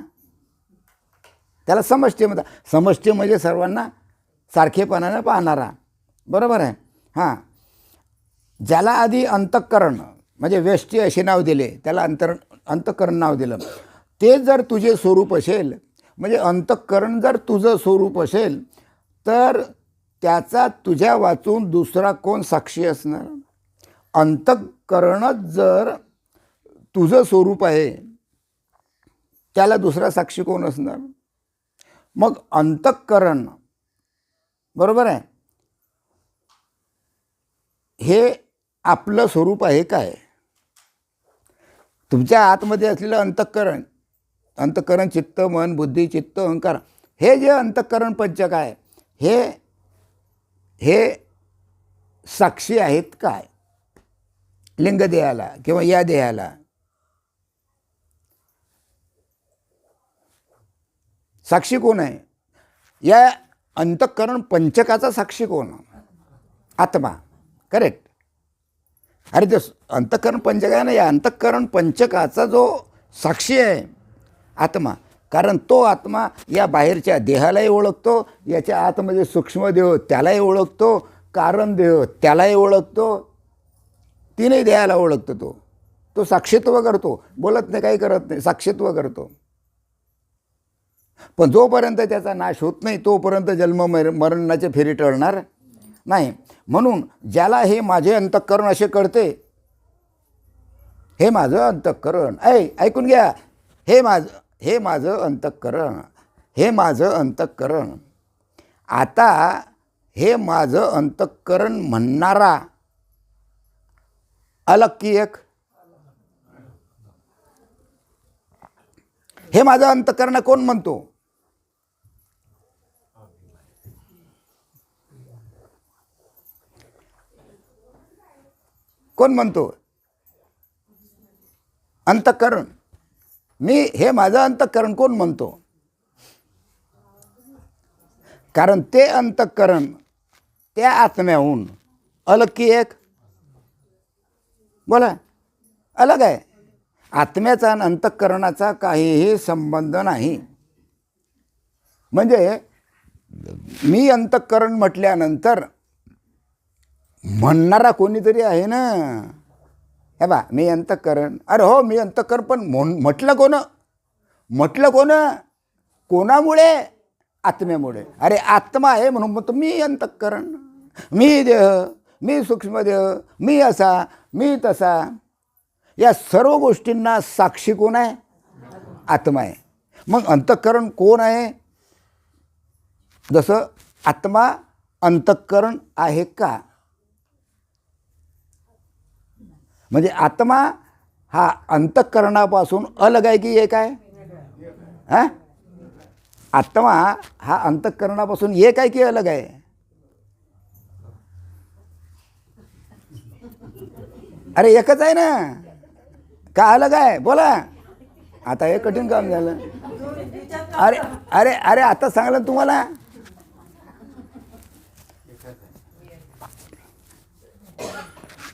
त्याला समष्टी म्हणतात. समष्टी म्हणजे सर्वांना सारखेपणाने पाहणारा. बरोबर आहे. हां, ज्याला आधी अंतःकरण म्हणजे व्यष्टी असे नाव दिले, त्याला अंतःकरण नाव दिलं. ते जर तुझे स्वरूप असेल, म्हणजे अंतःकरण जर तुझं स्वरूप असेल, तर त्याचा तुझ्या वाचून दुसरा कोण साक्षी असणार? अंतःकरणच जर तुझं स्वरूप आहे, त्याला दुसरा साक्षी कोण असणार? मग अंतःकरण, बरोबर आहे, हे आपलं स्वरूप आहे काय? तुमच्या आतमध्ये असलेलं अंतःकरण, अंतःकरण चित्त, मन, बुद्धी, चित्त, अहंकार, हे जे अंतःकरण पंचक आहे, हे साक्षी आहेत काय लिंगदेहाला किंवा या देहाला? साक्षी कोण आहे? या अंतःकरण पंचकाचा साक्षी कोण? आत्मा. करेक्ट. अरे ते अंतःकरण पंचक आहे ना, या अंतःकरण पंचकाचा जो साक्षी आहे आत्मा. कारण तो आत्मा या बाहेरच्या देहालाही ओळखतो, याच्या आतमध्ये सूक्ष्म देह त्यालाही ओळखतो, कारण देह त्यालाही ओळखतो, तीनही देहाला ओळखतो. तो साक्षीत्व करतो, बोलत नाही, काही करत नाही, साक्षीत्व करतो. पण जोपर्यंत त्याचा नाश होत नाही तोपर्यंत जन्म मरणाचे फेरी टळणार नाही. म्हणून ज्याला हे माझे अंतःकरण असे कळते, हे माझं अंतःकरण, ऐकून घ्या, हे माझं अंतःकरण, हे माझं अंतःकरण. आता हे माझं अंतःकरण म्हणणारा अलग की एक? हे माझं अंतःकरण कोण म्हणतो? कोण म्हणतो? अंतःकरण. हे माझं अंतःकरण कोण म्हणतो? कारण ते अंतःकरण त्या आत्म्याहून अलग की एक? बोला, अलग आहे. आत्म्याचा आणि अंतःकरणाचा काहीही संबंध नाही. म्हणजे मी अंतःकरण म्हटल्यानंतर म्हणणारा कोणीतरी आहे ना. हे बा, मी अंतःकरण, अरे हो मी अंतःकरण, पण म्हटलं कोण? कोणामुळे? आत्म्यामुळे. अरे आत्मा आहे म्हणून म्हणतो मी अंतःकरण, मी देह, मी सूक्ष्मदेह, मी असा, मी तसा. या सर्व गोष्टींना साक्षी कोण आहे? आत्मा आहे. मग अंतःकरण कोण आहे? जसं आत्मा अंतःकरण आहे का? म्हणजे आत्मा हा अंतःकरणापासून अलग आहे की एक आहे? हां, आत्मा हा अंतःकरणापासून एक आहे की अलग आहे? अरे एकच आहे ना, का अलग आहे? बोला. आता हे कठीण काम झालं. अरे अरे अरे आता सांगलं तुम्हाला.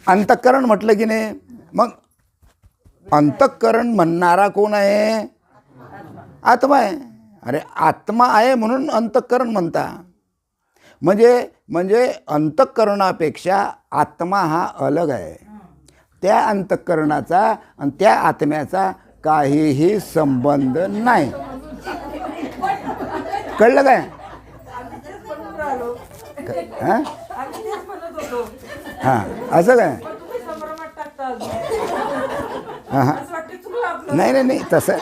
अंतःकरण म्हटलं की नाही, मग अंतःकरण म्हणणारा कोण आहे? आत्मा आहे. अरे आत्मा आहे म्हणून अंतःकरण म्हणता. म्हणजे अंतःकरणापेक्षा आत्मा हा अलग आहे. त्या अंतःकरणाचा आणि त्या आत्म्याचा काहीही संबंध नाही. कळलं काय? हां हां, असं काय? हां, नाही तसं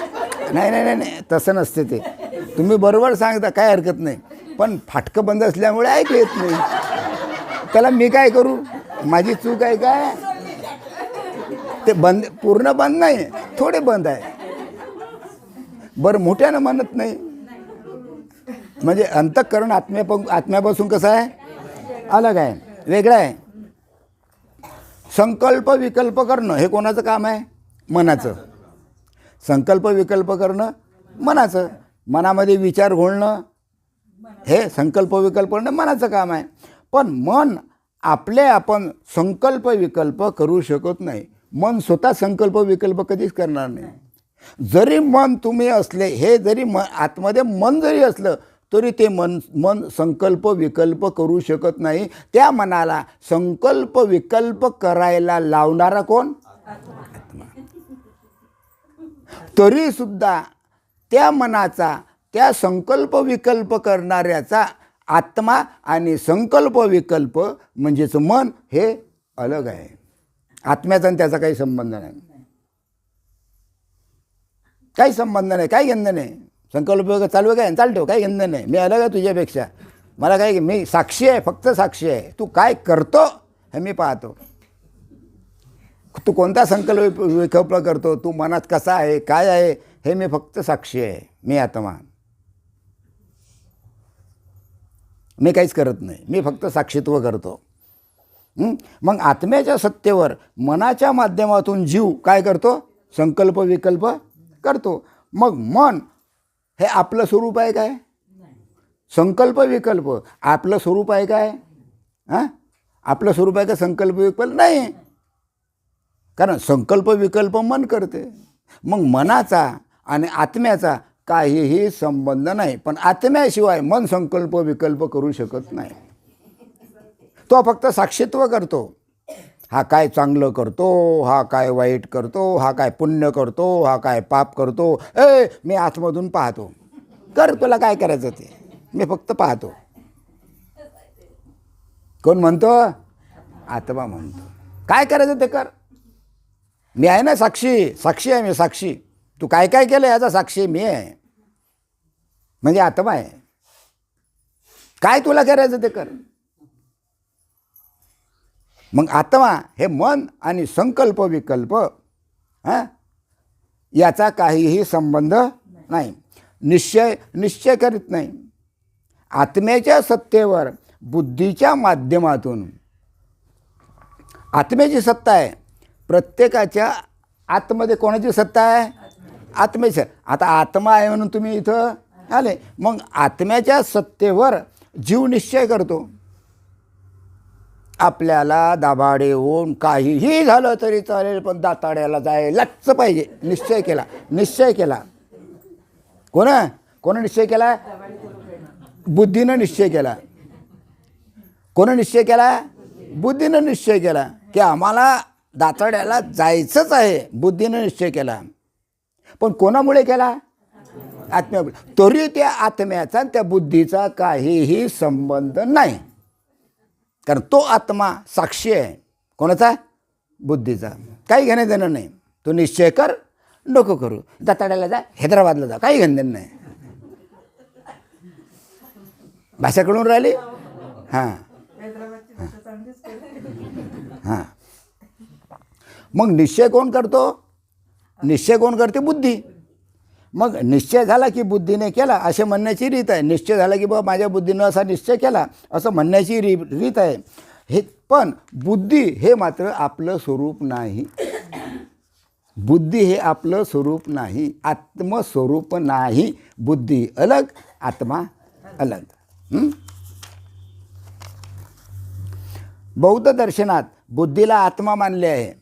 नाही, तसं नसते ते. तुम्ही बरोबर सांगता, काय हरकत नाही. पण फाटकं बंद असल्यामुळे ऐकू येत नाही. त्याला मी काय करू? माझी चूक आहे काय? ते बंद, पूर्ण बंद नाही, थोडे बंद आहे. बरं, मोठ्यानं म्हणत नाही. म्हणजे अंतःकरण आत्म्यापासून कसं आहे? अलग आहे, वेगळं आहे. संकल्प विकल्प करणं हे कोणाचं काम आहे? मनाचं. संकल्प विकल्प करणं मनाचं. मनामध्ये विचार घोळणं हे संकल्प विकल्प करणं मनाचं काम आहे. पण मन आपण संकल्प विकल्प करू शकत नाही. मन स्वतः संकल्प विकल्प कधीच करणार नाही. जरी मन तुम्ही असले, हे जरी आतमध्ये मन जरी असलं तरी ते मन संकल्प विकल्प करू शकत नाही. त्या मनाला संकल्प विकल्प करायला लावणारा कोण? आत्मा. तरीसुद्धा त्या मनाचा, त्या संकल्प विकल्प करणाऱ्याचा आत्मा आणि संकल्प विकल्प म्हणजेच मन हे अलग आहे. आत्म्याचा आणि त्याचा काही संबंध नाही, काही संबंध नाही, काही घेणं नाही. संकल्प चालू आहे काय, चालतो, काही घेणं नाही. मी अलग आहे तुझ्यापेक्षा, मला काय, मी साक्षी आहे, फक्त साक्षी आहे. तू काय करतो हे मी पाहतो. तू कोणता संकल्प विकल्प करतो, तू मनात कसा आहे, काय आहे, हे मी फक्त साक्षी आहे. मी आत्मा, मी काहीच करत नाही, मी फक्त साक्षीत्व करतो. मग आत्म्याच्या सत्तेवर मनाच्या माध्यमातून जीव काय करतो? संकल्प विकल्प करतो. मग मन हे आपलं स्वरूप आहे काय? संकल्प विकल्प आपलं स्वरूप आहे काय? हां, आपलं स्वरूप आहे का संकल्प विकल्प? नाही, कारण संकल्प विकल्प मन करते. मग मनाचा आणि आत्म्याचा काहीही संबंध नाही. पण आत्म्याशिवाय मन संकल्प विकल्प करू शकत नाही. तो फक्त साक्षीत्व करतो. हा काय चांगलं करतो, हा काय वाईट करतो, हा काय पुण्य करतो, हा काय पाप करतो. मी आतमधून पाहतो. कर, तुला काय करायचं ते, मी फक्त पाहतो. कोण म्हणतो? आत्मा म्हणतो. काय करायचं ते कर. मी आहे ना साक्षी, साक्षी आहे मी, साक्षी. तू काय काय केलं याचा साक्षी मी आहे, म्हणजे आत्मा आहे. काय तुला करायचं ते कर. मग आत्मा हे मन आणि संकल्प विकल्प याचा काहीही संबंध नाही. निश्चय करीत नाही. आत्म्याच्या सत्तेवर बुद्धीच्या माध्यमातून, आत्म्याची सत्ता आहे. प्रत्येकाच्या आतमध्ये कोणाची सत्ता आहे? आत्म्याची. आता आत्मा आहे म्हणून तुम्ही इथं आले. मग आत्म्याच्या सत्तेवर जीव निश्चय करतो. आपल्याला दाभाडे येऊन काहीही झालं तरी चालेल, पण दाताड्याला जायलाच पाहिजे. निश्चय केला, निश्चय केला. कोण निश्चय केला? बुद्धीनं निश्चय केला. कोण निश्चय केला? बुद्धीनं निश्चय केला की आम्हाला दाताड्याला जायचंच आहे. बुद्धीनं निश्चय केला. पण कोणामुळे केला? आत्म्यामुळे. तरी त्या आत्म्याचा आणि त्या बुद्धीचा काहीही संबंध नाही, कारण तो आत्मा साक्षी आहे. कोणाचा? बुद्धीचा. काही घेणं देणं नाही. तो निश्चय कर, नको करू. दाताड्याला जा, हैदराबादला जा, काही घेणं देणं नाही. भाषा कळून राहिली? हां हां. मग निश्चय कोण करतो? निश्चय कोण करते? बुद्धी. मग निश्चय झाला की बुद्धीने केला असे म्हणण्याची रीत आहे. निश्चय झाला की बाबा माझ्या बुद्धीनं असा निश्चय केला असं म्हणण्याची रीत आहे. हे पण बुद्धी हे मात्र आपलं स्वरूप नाही. बुद्धी हे आपलं स्वरूप नाही, आत्मस्वरूप नाही. बुद्धी अलग, आत्मा अलग. बौद्ध दर्शनात बुद्धीला आत्मा मानले आहे.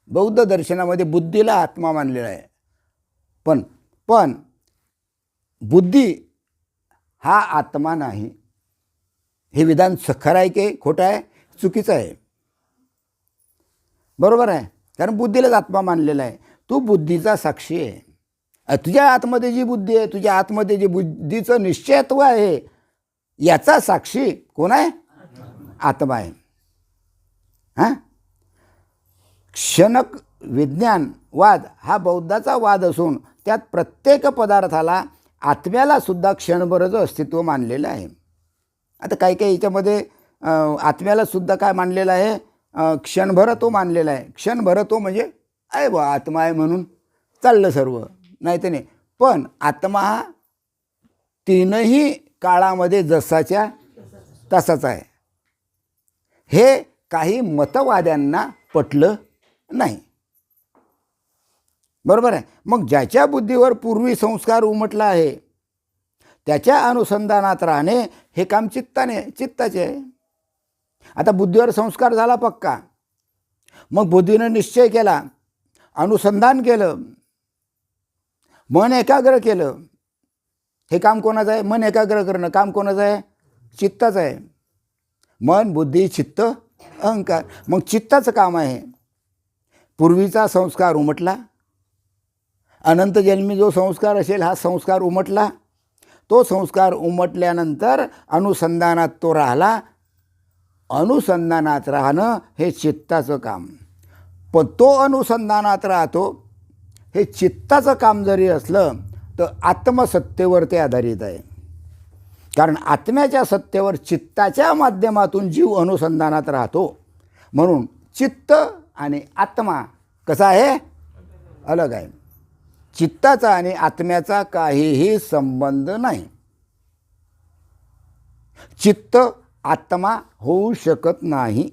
बौद्ध दर्शनामध्ये बुद्धीला आत्मा मानलेला आहे. पण बुद्धी हा आत्मा नाही. हे विधान खरं आहे की खोटं आहे? चुकीचं आहे. बरोबर आहे, कारण बुद्धीलाच आत्मा मानलेला आहे. तू बुद्धीचा साक्षी आहे. तुझ्या आतमध्ये जी बुद्धी आहे, तुझ्या आतमध्ये जे बुद्धीचं निश्चयत्व आहे, याचा साक्षी कोण आहे? आत्मा आहे. हां, क्षणक विज्ञानवाद हा बौद्धाचा वाद असून त्यात प्रत्येक पदार्थाला आत्म्याला सुद्धा क्षणभरच अस्तित्व मानलेलं आहे. आता काही काही याच्यामध्ये आत्म्याला सुद्धा काय मानलेलं आहे? क्षणभर तो मानलेला आहे. क्षणभर तो म्हणजे आहे बा आत्मा आहे म्हणून चाललं सर्व, नाही तर नाही. पण आत्मा हा तीनही काळामध्ये जसाच्या तसाच आहे. हे काही मतवाद्यांना पटलं नाही. बरोबर आहे. मग ज्याच्या बुद्धीवर पूर्वी संस्कार उमटला आहे त्याच्या अनुसंधानात राहणे हे काम चित्ताचे आहे. आता बुद्धीवर संस्कार झाला पक्का, मग बुद्धीनं निश्चय केला, अनुसंधान केलं, मन एकाग्र केलं, हे काम कोणाचं आहे? मन एकाग्र करणं काम कोणाचं आहे? चित्ताचं आहे. मन, बुद्धी, चित्त, अहंकार. मग चित्ताचं काम आहे. पूर्वीचा संस्कार उमटला, अनंत जन्मी जो संस्कार असेल हा संस्कार उमटला. तो संस्कार उमटल्यानंतर अनुसंधानात तो राहिला. अनुसंधानात राहणं हे चित्ताचं काम. पण तो अनुसंधानात राहतो हे चित्ताचं काम जरी असलं तर आत्मसत्तेवर ते आधारित आहे. कारण आत्म्याच्या सत्तेवर चित्ताच्या माध्यमातून जीव अनुसंधानात राहतो. म्हणून चित्त आणि आत्मा कसा आहे? अलग आहे. चित्ताचा आणि आत्म्याचा काहीही संबंध नाही. चित्त आत्मा होऊ शकत नाही.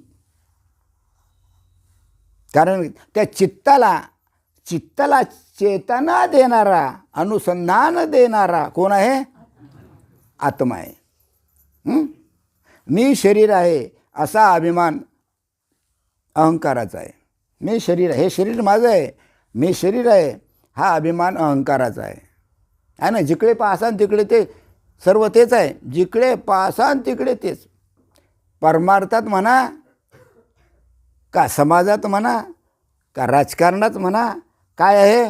कारण त्या चित्ताला चेतना देणारा, अनुसंधान देणारा कोण आहे? आत्मा आहे. मी शरीर आहे असा अभिमान अहंकाराचा आहे. मी शरीर आहे, हे शरीर माझं आहे, मी शरीर आहे हा अभिमान अहंकाराचा आहे ना. जिकडे पाहसान तिकडे ते सर्व तेच आहे. जिकडे पाहसान तिकडे तेच. परमार्थात म्हणा का समाजात म्हणा का राजकारणात म्हणा काय आहे?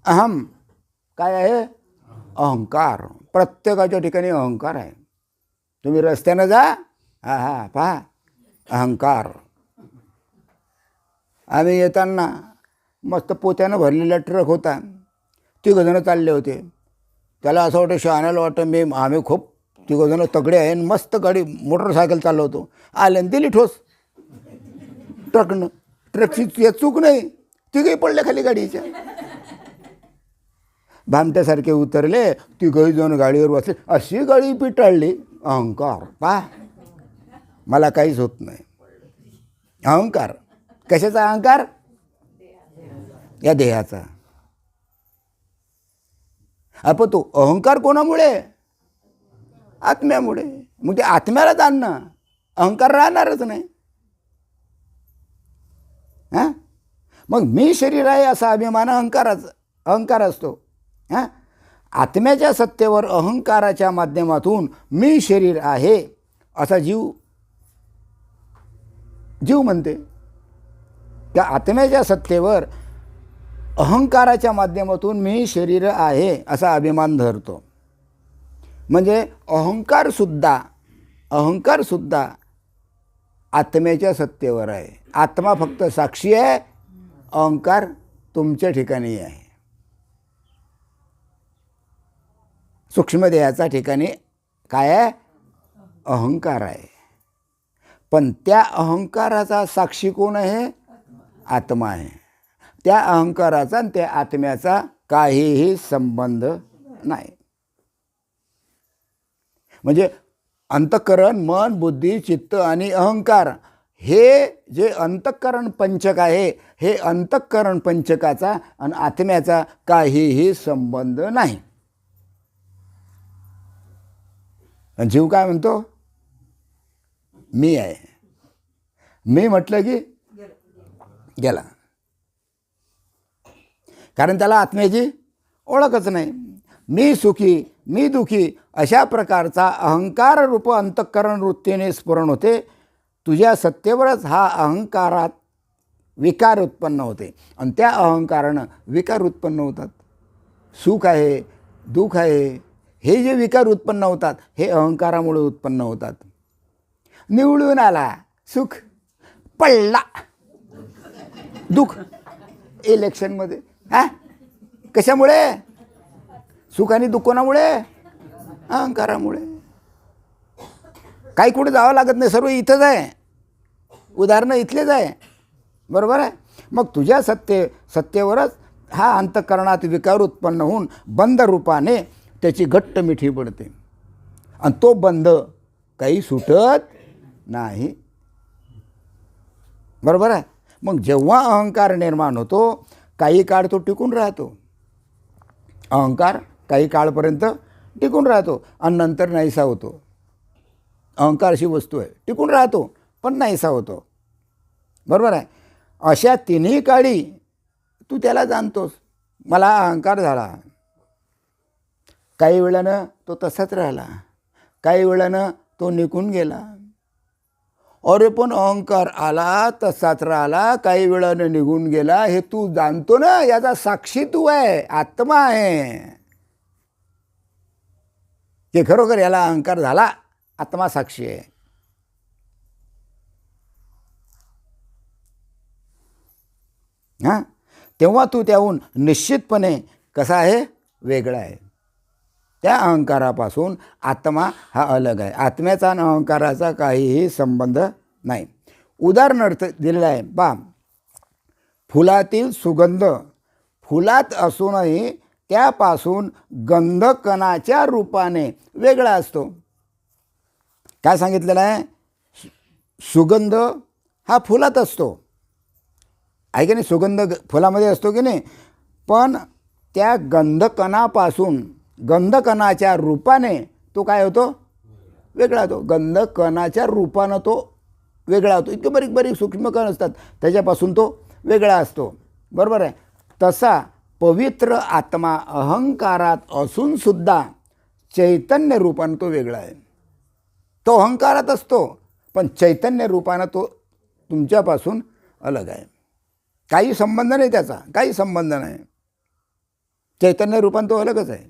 अहम. काय आहे? अहंकार. प्रत्येकाच्या ठिकाणी अहंकार आहे. तुम्ही रस्त्यानं जा, पहा अहंकार. आम्ही येताना मस्त पोत्यानं भरलेला ट्रक होता. तिघजणं चालले होते. त्याला असं वाटतं, शहाण्याला वाटतं आम्ही खूप तिघजणं तगडे आहे, मस्त गाडी मोटरसायकल चालवतो. आले आणि दिली ठोस ट्रकनं. ट्रकची चूक नाही, तिघही पडले खाली गाडीच्या. भामट्यासारखे उतरले, तिघही जण गाडीवर बसले. अशी गाडी पिटाळली. अहंकार. पहा, मला काहीच होत नाही. अहंकार. कशाचा अहंकार? या देहाचा. आपण तो अहंकार कोणामुळे? आत्म्यामुळे. मग ते आत्म्याला जाणणं, अहंकार राहणारच नाही. हां, मग मी शरीर आहे असा अभिमान अहंकार असतो. हां, आत्म्याच्या सत्तेवर अहंकाराच्या माध्यमातून मी शरीर आहे असा जीव म्हणते. त्या आत्म्याच्या सत्तेवर अहंकाराच्या माध्यमातून मी शरीर आहे असा अभिमान धरतो. म्हणजे अहंकारसुद्धा आत्म्याच्या सत्तेवर आहे. आत्मा फक्त साक्षी आहे, अहंकार तुमच्या ठिकाणी आहे. सूक्ष्मदेहाच्या ठिकाणी काय आहे? अहंकार आहे. पण त्या अहंकाराचा साक्षी कोण आहे? आत्मा आहे. त्या अहंकाराचा आणि त्या आत्म्याचा काहीही संबंध नाही. म्हणजे अंतःकरण, मन, बुद्धी, चित्त आणि अहंकार हे जे अंतःकरण पंचक आहे, हे अंतःकरण पंचकाचा आणि आत्म्याचा काहीही संबंध नाही. जीव काय म्हणतो? मी आहे. मी म्हटलं की गेला. कारण त्याला आत्म्याची ओळखच नाही. मी सुखी, मी दुखी अशा प्रकारचा अहंकार रूप अंतःकरण वृत्तीने स्फुरण होते. तुझ्या सत्तेवरच हा अहंकारात विकार उत्पन्न होते आणि त्या अहंकारानं विकार उत्पन्न होतात. सुख आहे, दुःख आहे, हे जे विकार उत्पन्न होतात हे अहंकारामुळे उत्पन्न होतात. निवडून आला सुख, पडला दुःख इलेक्शनमध्ये. कशामुळे? सुख आणि दुःख कोणामुळे? अहंकारामुळे. काही कुठे जावं लागत नाही, सर्व इथंच आहे. उदाहरणं इथलेच आहे. बरोबर आहे. मग तुझ्या सत्तेवरच हा अंतःकरणात विकार उत्पन्न होऊन बंध रूपाने त्याची घट्ट मिठी पडते आणि तो बंध काही सुटत नाही. बरोबर आहे. मग जेव्हा अहंकार निर्माण होतो काही काळ तो टिकून राहतो. अहंकार काही काळपर्यंत टिकून राहतो आणि नंतर नाहीसा होतो. अहंकार अशी वस्तू आहे, टिकून राहतो पण नाहीसा होतो. बरोबर आहे. अशा तिन्ही काळी तू त्याला जाणतोस. मला अहंकार झाला, काही वेळानं तो तसाच राहिला, काही वेळानं तो निघून गेला. अरे पण अहंकार आला तसाच राहिला, काही वेळानं निघून गेला, हे तू जाणतो ना, याचा साक्षी तू आहे, आत्मा आहे. की खरोखर याला अहंकार झाला, आत्मा साक्षी आहे. हां, तेव्हा तू त्याहून निश्चितपणे कसा आहे, वेगळा आहे. त्या अहंकारापासून आत्मा हा अलग आहे. आत्म्याचा आणि अहंकाराचा काहीही संबंध नाही. उदाहरणार्थ दिलेलं आहे पहा, फुलातील सुगंध फुलात असूनही त्यापासून गंधकणाच्या रूपाने वेगळा असतो. काय सांगितलेलं आहे, सुगंध हा फुलात असतो आहे की नाही, सुगंध फुलामध्ये असतो की नाही, पण त्या गंधकणापासून गंधकणाच्या रूपाने तो काय होतो, वेगळा होतो. गंधकणाच्या रूपानं तो वेगळा होतो. इतके बारीक बारीक सूक्ष्म कण असतात, त्याच्यापासून तो वेगळा असतो. बरोबर आहे. तसा पवित्र आत्मा अहंकारात असूनसुद्धा चैतन्य रूपानं तो वेगळा आहे. तो अहंकारात असतो, पण चैतन्य रूपानं तो तुमच्यापासून अलग आहे. काही संबंध नाही त्याचा, काही संबंध नाही. चैतन्य रूपानं तो अलगच आहे.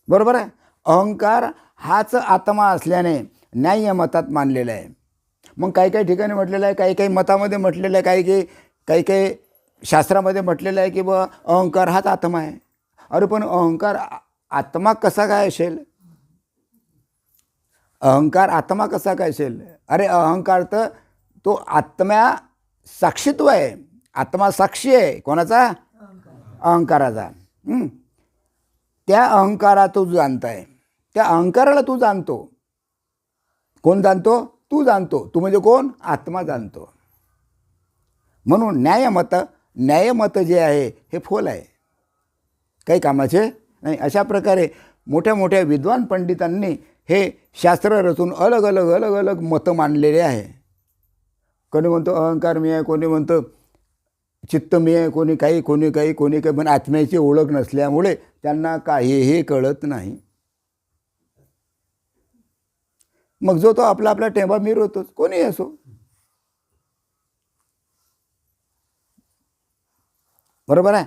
बरोबर आहे. अहंकार हाच आत्मा असल्याने न्याय्य मतात मानलेलं आहे. मग काही काही ठिकाणी म्हटलेलं आहे, काही काही मतामध्ये म्हटलेलं आहे, काही काही शास्त्रामध्ये म्हटलेलं आहे की बा अहंकार हाच आत्मा आहे. अरे पण अहंकार आत्मा कसा काय असेल, अहंकार आत्मा कसा काय असेल. अरे अहंकार तर तो आत्म्या साक्षीत्व आहे, आत्मा साक्षी आहे. कोणाचा, अहंकाराचा. त्या अहंकारा तू जाणताय, त्या अहंकाराला तू जाणतो. कोण जाणतो, तू जाणतो. तू म्हणजे कोण, आत्मा जाणतो. म्हणून न्यायमत जे आहे हे फोल आहे, काही कामाचे नाही. अशा प्रकारे मोठ्या मोठ्या विद्वान पंडितांनी हे शास्त्र रचून अलग अलग अलग अलग मतं मांडलेले आहे. कोणी म्हणतो अहंकार मी आहे, कोणी म्हणतं चित्त मी आहे, कोणी काही पण आत्म्याची ओळख नसल्यामुळे त्यांना काहीही कळत नाही. मग जो तो आपला आपला टेंबा मिरवतोच, कोणीही असो. बरोबर आहे.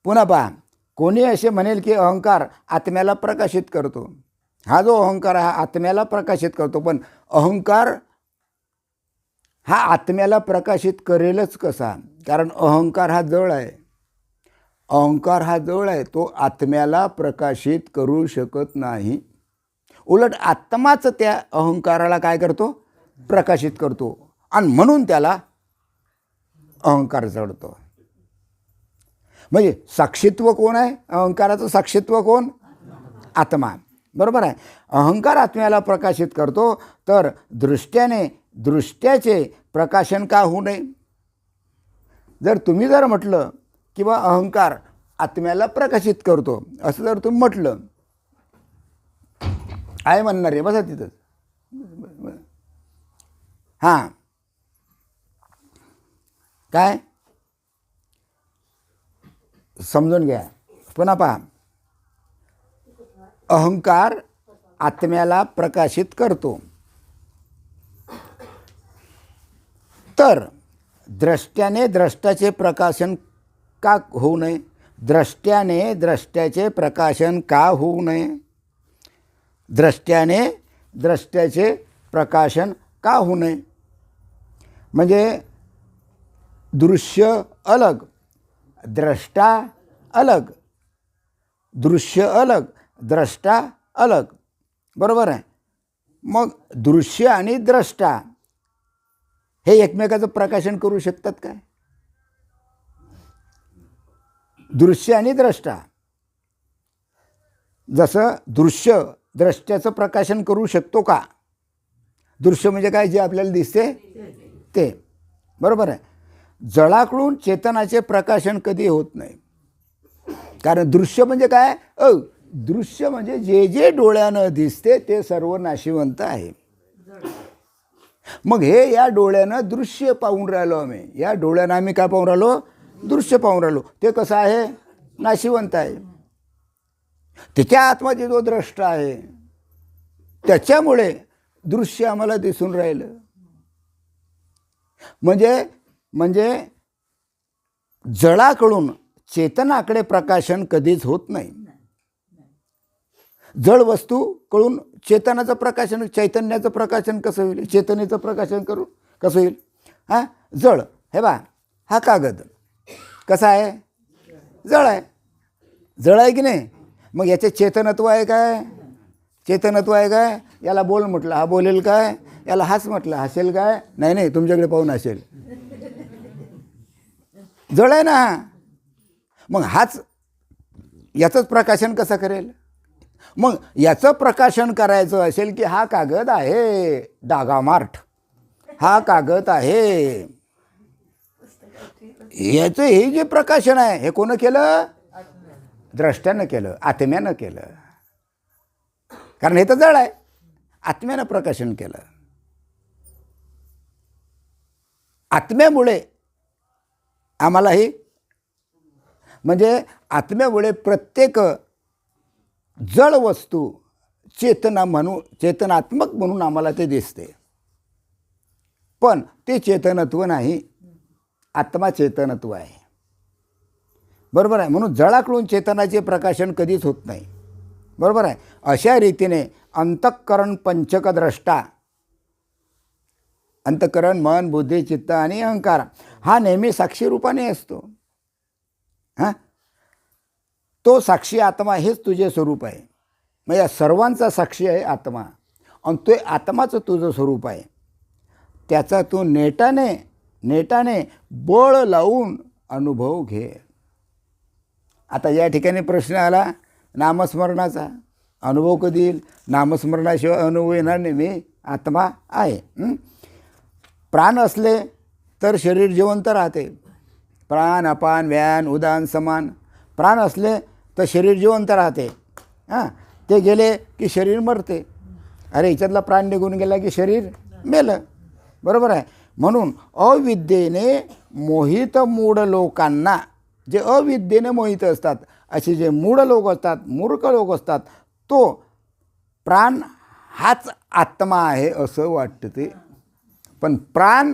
पुन्हा पहा, कोणी असे म्हणेल की अहंकार आत्म्याला प्रकाशित करतो. हा जो अहंकार हा आत्म्याला प्रकाशित करतो, पण अहंकार हा आत्म्याला प्रकाशित करेलच कसा, कारण अहंकार हा जळ आहे. अहंकार हा जळ आहे, तो आत्म्याला प्रकाशित करू शकत नाही. उलट आत्माच त्या अहंकाराला काय करतो, प्रकाशित करतो, आणि म्हणून त्याला अहंकार जडतो. म्हणजे साक्षीत्व कोण आहे, अहंकाराचं साक्षीत्व कोण, आत्मा. बरोबर आहे. अहंकार आत्म्याला प्रकाशित करतो, तर दृष्ट्याचे प्रकाशन का होऊ नये. जर तुम्ही म्हटलं किंवा अहंकार आत्म्याला प्रकाशित करतो असं जर तुम्ही म्हटलं, आहे म्हणणार आहे, बसा तिथंच. हां, काय समजून घ्या. पुन्हा पहा, अहंकार आत्म्याला प्रकाशित करतो, तर द्रष्ट्याने द्रष्टाचे प्रकाशन का होऊ नये. द्रष्ट्याने द्रष्ट्याचे प्रकाशन का होऊ नये. द्रष्ट्याने द्रष्ट्याचे प्रकाशन का होऊ नये. म्हणजे दृश्य अलग, द्रष्टा अलग, दृश्य अलग, द्रष्टा अलग. बरोबर आहे. मग दृश्य आणि द्रष्टा हे एकमेकाचं प्रकाशन करू शकतात काय. दृश्य आणि द्रष्टा, जसं दृश्य द्रष्ट्याचं प्रकाशन करू शकतो का. दृश्य म्हणजे काय, जे आपल्याला दिसते ते. बरोबर आहे. जळाकडून चेतनाचे प्रकाशन कधी होत नाही, कारण दृश्य म्हणजे काय, दृश्य म्हणजे जे जे डोळ्यानं दिसते ते सर्व नाशिवंत आहे. मग हे या डोळ्यानं दृश्य पाहून राहिलो आम्ही. या डोळ्यानं आम्ही काय पाहून राहिलो, दृश्य पाहून राहिलो. ते कसं आहे? नाशिवंत आहे. त्याच्या आत्माचे जो द्रष्टा आहे त्याच्यामुळे दृश्य आम्हाला दिसून राहिलं. म्हणजे जळाकडून चेतनाकडे प्रकाशन कधीच होत नाही. जड वस्तूकडून चेतनाचं प्रकाशन, चैतन्याचं प्रकाशन कसं होईल? चेतनेचं प्रकाशन करू कसं होईल? हां, जळ. हे बा, हा कागद कसा आहे? जळ आहे. जळ आहे की नाही? मग याचे चेतनत्व आहे काय? चेतनत्व आहे काय? याला बोल म्हटलं, हा बोलेल काय? याला हास म्हटलं, हसेल काय? नाही नाही, तुमच्याकडे पाहून हसेल. जळ आहे ना. मग हाच याचंच प्रकाशन कसं करेल? मग याचं प्रकाशन करायचं असेल की हा कागद आहे डागामार्ट, हा कागद आहे, याचं हे जे प्रकाशन आहे हे कोण केलं? द्रष्ट्यानं केलं, आत्म्यानं केलं. कारण हे तर जड आहे, आत्म्यानं प्रकाशन केलं. आत्म्यामुळे आम्हालाही, म्हणजे आत्म्यामुळे प्रत्येक जड वस्तू चेतनात्मक म्हणून आम्हाला ते दिसते. पण ते चेतनत्व नाही, आत्मा चेतनत्व आहे. बरोबर आहे. म्हणून जळाकडून चेतनाचे प्रकाशन कधीच होत नाही. बरोबर आहे. अशा रीतीने अंतःकरण पंचकद्रष्टा, अंतःकरण, मन, बुद्धी, चित्त आणि अहंकार हा नेहमी साक्षी रूपाने असतो. हां, तो साक्षी आत्मा हेच तुझे स्वरूप आहे. मग या सर्वांचा साक्षी आहे आत्मा, आणि तो आत्माचं तुझं स्वरूप आहे. त्याचा तू नेटाने बळ लावून अनुभव घे. आता या ठिकाणी प्रश्न आला नामस्मरणाचा. अनुभव कधी येईल? नामस्मरणाशिवाय अनुभव येणार नाही. मी आत्मा आहे. प्राण असले तर शरीर जिवंत राहते. प्राण, अपान, व्यान, उदान, समान. प्राण असले तर शरीर जिवंत राहते. हां, ते गेले की शरीर मरते. अरे ह्याच्यातला प्राण निघून गेला की शरीर मेलं. बरोबर आहे. म्हणून अविद्येने मोहित मूढ लोकांना, जे अविद्येने मोहित असतात, असे जे मूढ लोक असतात, मूर्ख लोक असतात, तो प्राण हाच आत्मा आहे असं वाटतं ते. पण प्राण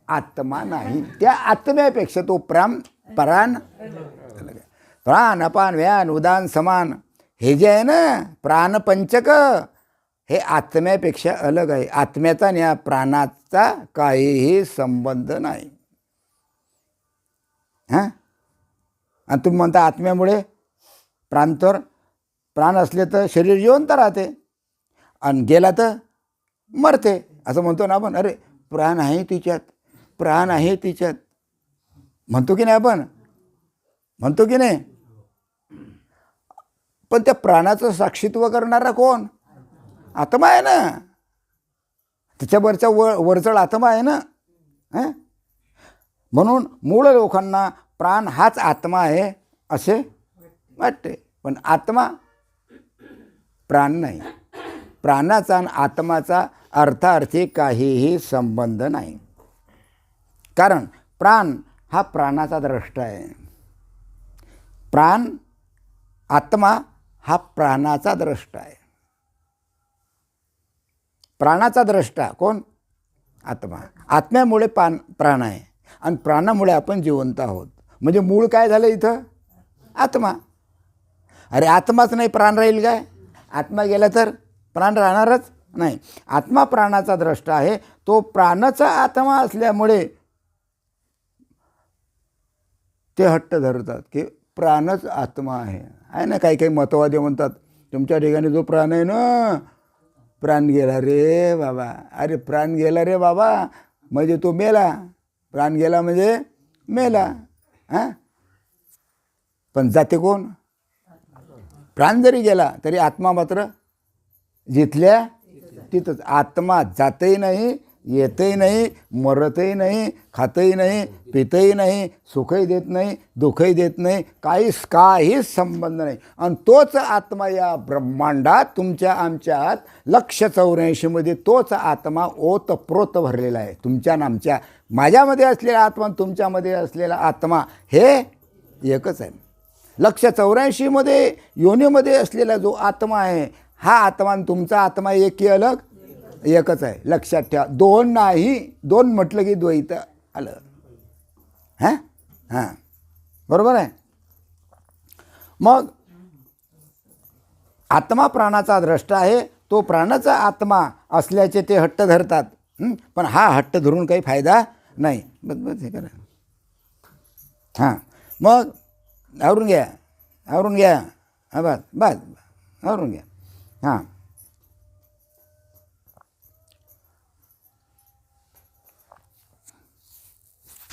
आत्मा नाही. त्या आत्म्यापेक्षा तो प्राण अपान, व्यान, उदान, समान हे जे आहे ना प्राणपंचक, हे आत्म्यापेक्षा अलग आहे. आत्म्याचा आणि या प्राणाचा काहीही संबंध नाही. हां, आणि तुम्ही म्हणता आत्म्यामुळे प्राण असले तर शरीर जिवंत राहते आणि गेला तर मरते असं म्हणतो ना आपण. अरे प्राण आहे तिच्यात, प्राण आहे तिच्यात म्हणतो की नाही आपण? म्हणतो की नाही? पण त्या प्राणाचं साक्षीत्व करणारा कोण? आत्मा आहे ना. त्याच्यावरचा वरचढ आत्मा आहे ना. म्हणून मूळ लोकांना प्राण हाच आत्मा आहे असे वाटते. पण आत्मा प्राण नाही. प्राणाचा आणि आत्माचा अर्थार्थी काहीही संबंध नाही. कारण प्राण हा प्राणाचा द्रष्टा आहे. आत्मा हा प्राणाचा द्रष्टा आहे. प्राणाचा द्रष्टा कोण? आत्मा. आत्म्यामुळे प्राण आहे आणि प्राणामुळे आपण जिवंत आहोत. म्हणजे मूळ काय झालं इथं? आत्मा. अरे आत्माच नाही, प्राण राहील काय? आत्मा गेला तर प्राण राहणारच नाही. आत्मा प्राणाचा द्रष्टा आहे. तो प्राणाचा आत्मा असल्यामुळे ते हट्ट धरतात की प्राणच आत्मा आहे ना. काही काही मतवादी म्हणतात तुमच्या ठिकाणी जो प्राण आहे ना, प्राण गेला रे बाबा. अरे प्राण गेला रे बाबा म्हणजे तो मेला. प्राण गेला म्हणजे मेला. हां, पण जाते कोण? प्राण जरी गेला तरी आत्मा मात्र जिथल्या तिथंच. आत्मा जातही नाही, येतही नाही, मरतही नाही, खातही नाही, पितही नाही, सुखही देत नाही, दुःखही देत नाही, काहीच संबंध नाही. आणि तोच आत्मा या ब्रह्मांडात तुमच्या आमच्यात 184मध्ये तोच आत्मा ओतप्रोत भरलेला आहे. तुमच्या आणि आमच्या, माझ्यामध्ये असलेला आत्मा आणि तुमच्यामध्ये असलेला आत्मा हे एकच आहे. 184मध्ये योनीमध्ये असलेला जो आत्मा आहे, हा आत्मा आणि तुमचा आत्मा एक की अलग? एकच आहे. लक्षात ठेवा. दोन नाही, दोन म्हटलं की द्वैत आलं. हां हां, बरोबर आहे. मग आत्मा प्राणाचा द्रष्टा आहे. तो प्राणाचा आत्मा असल्याचे ते हट्ट धरतात. पण हा हट्ट धरून काही फायदा नाही. बस हे करा. हां, मग आवरून घ्या, आवरून घ्या. हां, बस बस आवरून घ्या. हां,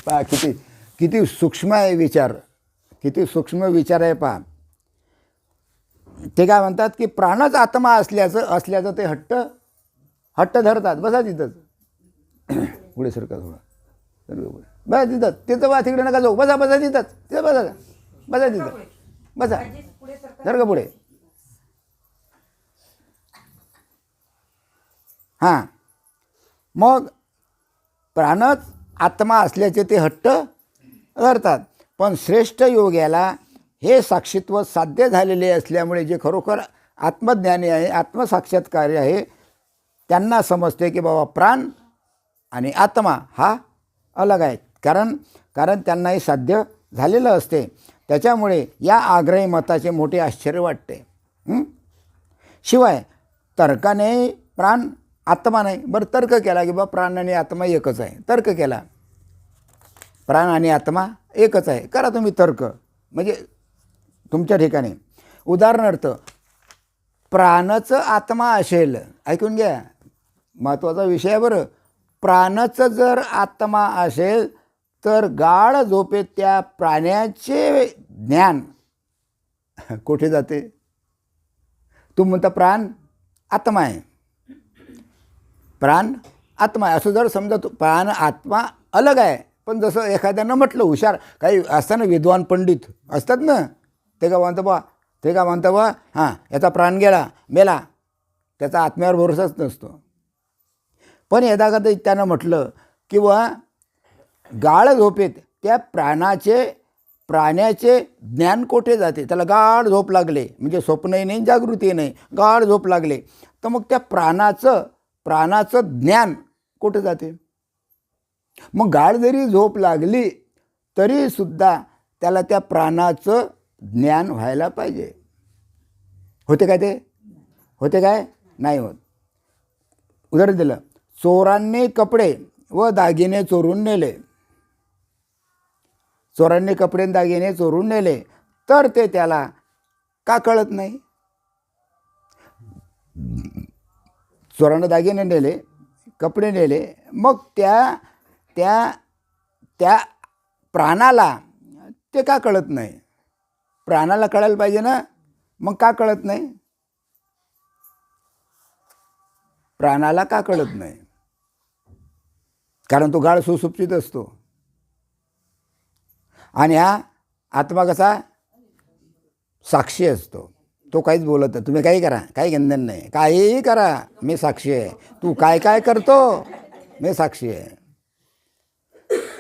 पहा किती किती सूक्ष्म आहे विचार, किती सूक्ष्म विचार आहे. पहा, ते काय म्हणतात की प्राणच आत्मा असल्याचं ते हट्ट धरतात. बसा तिथंच. पुढे सरका थोडं, पुढे बसा तिथं. तिथं बा, तिकडे नका जाऊ. बसा तिथंच. तिथं बसा तिथं. बसा, धर का पुढे. हां, मग प्राणच आत्मा असल्याचे ते हट्ट धरतात. पण श्रेष्ठ योग्याला हे साक्षीत्व साध्य झालेले असल्यामुळे, जे खरोखर आत्मज्ञानी आहे, आत्मसाक्षात्कारी आहे, त्यांना समजते की बाबा प्राण आणि आत्मा हा अलग आहे. कारण त्यांनाही साध्य झालेलं असते. त्याच्यामुळे या आग्रही मताचे मोठे आश्चर्य वाटते. शिवाय तर्काने प्राण आत्मा नाही. बरं, तर्क केला की बा प्राण आणि आत्मा एकच आहे. तर्क केला, प्राण आणि आत्मा एकच आहे. करा तुम्ही तर्क, म्हणजे तुमच्या ठिकाणी. उदाहरणार्थ, प्राणचं आत्मा असेल, ऐकून घ्या, महत्त्वाचा विषय आहे बरं. प्राणचं जर आत्मा असेल तर गाढ झोपेत त्या प्राण्याचे ज्ञान कुठे जाते? तुम्ही म्हणता प्राण आत्मा आहे, प्राण आत्मा आहे. असं जर समजा प्राण आत्मा अलग आहे. पण जसं एखाद्यानं म्हटलं, हुशार काही असतं ना, विद्वान पंडित असतात ना, ते का म्हणतं बा हां, याचा प्राण मेला, त्याचा आत्म्यावर भरोसाच नसतो. पण यदाकदा त्यानं म्हटलं किंवा गाढ झोपेत त्या प्राण्याचे ज्ञान कोठे जाते? त्याला गाढ झोप लागले, म्हणजे स्वप्नही नाही, जागृती नाही, गाढ झोप लागले, तर मग त्या प्राणाचं ज्ञान कुठे जाते? मग गाढ जरी झोप लागली तरी सुद्धा त्याला त्या प्राणाचं ज्ञान व्हायला पाहिजे. होते काय? ते होते काय? नाही होत. उदाहरण दिलं, चोरांनी कपडे व दागिने चोरून नेले, चोरांनी कपडे दागिने चोरून नेले, तर ते त्याला का कळत नाही? चोरांना दागिने नेले, कपडे नेले, मग त्या प्राणाला ते का कळत नाही? प्राणाला कळायला पाहिजे ना, मग का कळत नाही? प्राणाला का कळत नाही? कारण तो गाढ सुसुप्तीत असतो. आणि हा आत्मा कसा साक्षी असतो. तो काहीच बोलत नाही. तुम्ही काही करा, काही गंधन नाही, काहीही करा, मी साक्षी आहे. तू काय करतो, मी साक्षी आहे.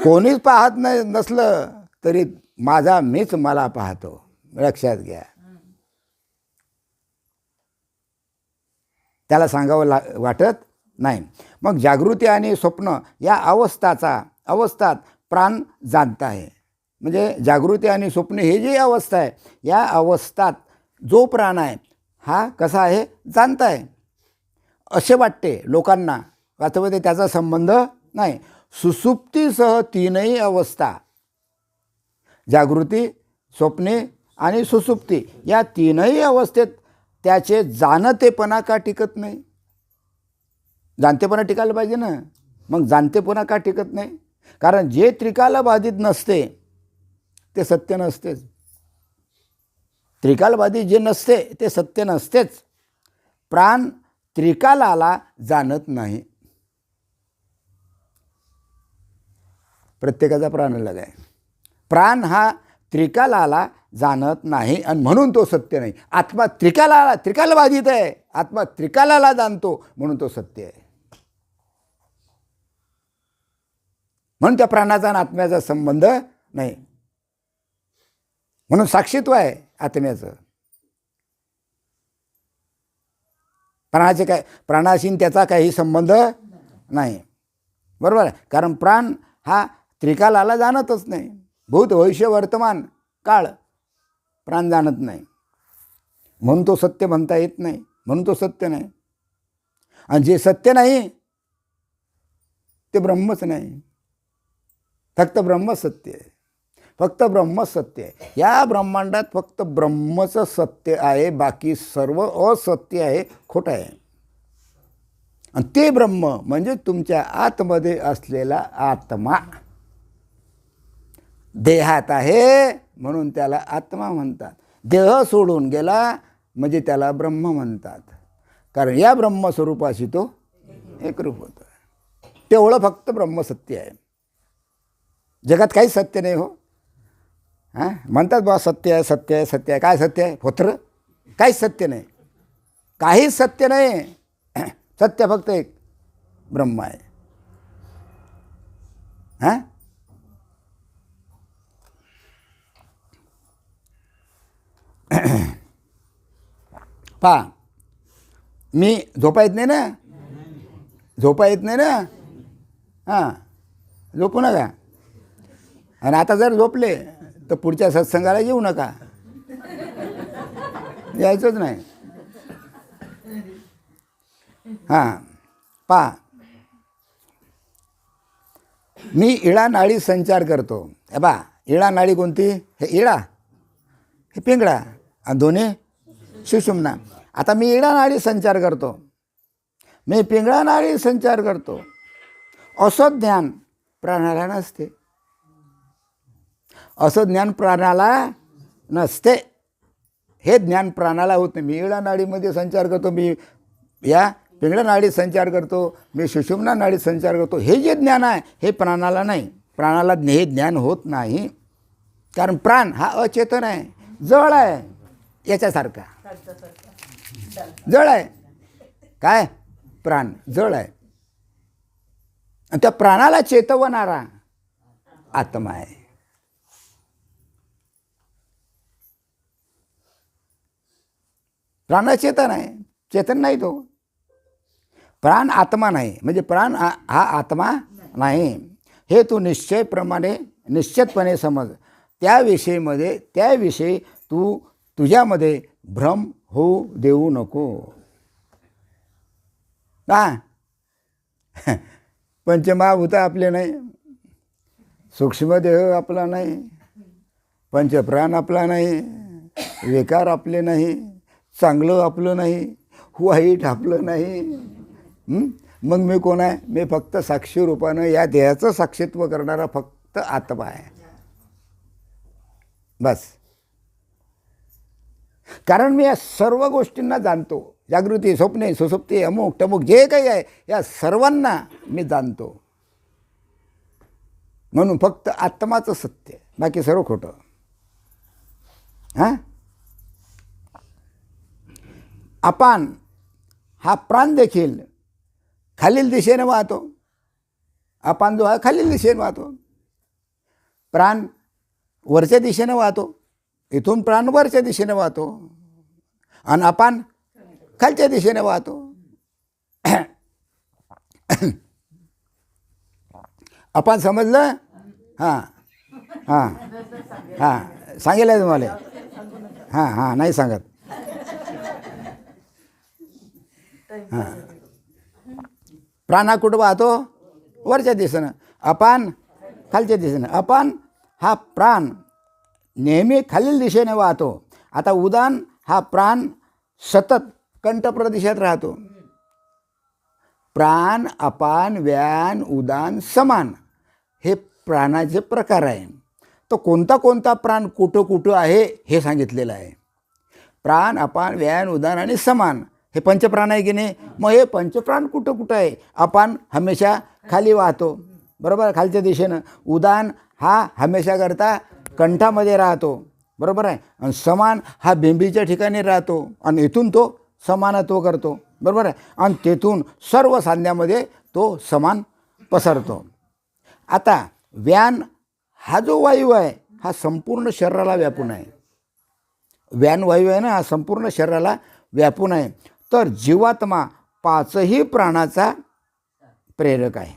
कोणीच पाहत नसलं तरी मीच मला पाहतो. लक्षात घ्या. त्याला सांगावं वाटत नाही. मग जागृती आणि स्वप्न या अवस्थात प्राण जाणत आहे. म्हणजे जागृती आणि स्वप्न हे जी अवस्था आहे, या अवस्थात जो प्राण आहे हा कसा आहे? जाणत आहे असे वाटते लोकांना. वास्तवात त्याचा संबंध नाही. सुसुप्तीसह तीनही अवस्था, जागृती, स्वप्ने आणि सुसुप्ती, या तीनही अवस्थेत त्याचे जाणतेपणा का टिकत नाही? जाणतेपणा टिकायला पाहिजे ना. मग जाणतेपणा का टिकत नाही? कारण जे त्रिकाला बाधित नसते ते सत्य नसतेच. त्रिकालबाधित जे नसते ते सत्य नसतेच. प्राण त्रिकालाला जाणत नाही. प्रत्येकाचा प्राण अलग आहे. प्राण हा त्रिकालाला जाणत नाही आणि म्हणून तो सत्य नाही. आत्मा त्रिकाल बाधित आहे, आत्मा त्रिकालाला जाणतो म्हणून तो सत्य आहे. म्हणून त्या प्राणाचा आणि आत्म्याचा संबंध नाही, म्हणून साक्षीत्व आहे आत्म्याचं. प्राणाशी त्याचा काही संबंध नाही, बरोबर आहे. कारण प्राण हा त्रिकालाला जाणतच नाही. भूत भविष्य वर्तमान काळ प्राण जाणत नाही, म्हणून तो सत्य म्हणता येत नाही, म्हणून तो सत्य नाही. आणि जे सत्य नाही ते ब्रह्मच नाही, फक्त ब्रह्मच सत्य आहे, फक्त ब्रह्मच सत्य आहे. या ब्रह्मांडात फक्त ब्रह्मच सत्य आहे, बाकी सर्व असत्य आहे, खोटं आहे. आणि ते ब्रह्म म्हणजे तुमच्या आतमध्ये असलेला आत्मा. देहात आहे म्हणून त्याला आत्मा म्हणतात. देह सोडून गेला म्हणजे त्याला ब्रह्म म्हणतात, कारण या ब्रह्मस्वरूपाशी तो एकरूप होतो. तेवढं फक्त ब्रह्मसत्य आहे. जगात काहीच सत्य नाही हो. हां, म्हणतात बा सत्य आहे, सत्य आहे, सत्य आहे. काय सत्य आहे? फोत्र. काहीच सत्य नाही, काहीच सत्य नाही. सत्य फक्त एक ब्रह्म आहे. हां, पहा, मी झोपा येत नाही ना, झोपा येत नाही ना. हां, झोपू नका. आणि आता जर झोपले तर पुढच्या सत्संगाला येऊ नका, यायचंच नाही. हां, पहा, मी इळा नाडी संचार करतो. हे बा, इळा नाडी कोणती? हे इळा, हे पिंगळा आणि दोन्ही सुषुम्ना. आता मी इळा नाडी संचार करतो, मी पिंगळा नाडी संचार करतो, असं ज्ञान प्राणाला नसते. असं ज्ञान प्राणाला नसते. हे ज्ञान प्राणाला होत नाही. मी इळा नाडीमध्ये संचार करतो, मी या पिंगळा नाडीत संचार करतो, मी सुषुम्ना नाडीत संचार करतो, हे जे ज्ञान आहे हे प्राणाला नाही. प्राणाला हे ज्ञान होत नाही, कारण प्राण हा अचेतन आहे, जळ आहे, याच्यासारखा जळ आहे. काय? प्राण जळ आहे. आणि त्या प्राणाला चेतवणारा आत्मा आहे. प्राण चेतन आहे, चेतन नाही तो. प्राण आत्मा नाही, म्हणजे प्राण हा आत्मा नाही, हे तू निश्चितपणे समज. त्याविषयी तू तुझ्यामध्ये भ्रम होऊ देऊ नको. का? पंचमहाभूत आपले नाही, सूक्ष्मदेह आपला नाही, पंचप्राण आपला नाही, विकार आपले नाही, चांगलं आपलं नाही, वाईट आपलं नाही. मग मी कोण आहे? मी फक्त साक्षी रूपानं या देहाचं साक्षीत्व करणारा फक्त आत्मा आहे, बस. कारण मी या सर्व गोष्टींना जाणतो. जागृती, स्वप्ने, सुसुप्ती, अमुक टमुक जे काही आहे या सर्वांना मी जाणतो. म्हणून फक्त आत्माचं सत्य, बाकी सर्व खोटं. हां, अपान हा प्राण देखील खालील दिशेने वाहतो. अपान जो आहे खालील दिशेने वाहतो. प्राण वरच्या दिशेने वाहतो, इथून प्राण वरच्या दिशेने वाहतो, आणि अपान खालच्या दिशेने वाहतो. अपान समजलं? हां हां हां, सांगेल आहे तुम्हाला. हां हां, नाही सांगत. हां, प्राण हा कुठं वाहतो? वरच्या दिशेनं. अपान खालच्या दिशेनं. अपान हा प्राण नेहमी खालील दिशेने वाहतो. आता उदान हा प्राण सतत कंठप्रदेशात राहतो. प्राण, अपान, व्यान, उदान, समान हे प्राणाचे प्रकार आहे. तो कोणता प्राण कुठं कुठं आहे हे सांगितलेलं आहे. प्राण, अपान, व्यान, उदान आणि समान हे पंचप्राण आहे की नाही. मग हे पंचप्राण कुठं कुठं आहे? अपान हमेशा खाली वाहतो, बरोबर आहे, खालच्या दिशेनं. उदान हा हमेशाकरता कंठामध्ये राहतो, बरोबर आहे. आणि समान हा बिंबीच्या ठिकाणी राहतो आणि इथून तो समानत्व करतो, बरोबर आहे. आणि तेथून सर्व सांध्यामध्ये तो समान पसरतो. आता व्यान हा जो वायू आहे हा संपूर्ण शरीराला व्यापून आहे. व्यान वायू आहे ना, हा संपूर्ण शरीराला व्यापून आहे. तर जीवात्मा पाचही प्राणाचा प्रेरक आहे.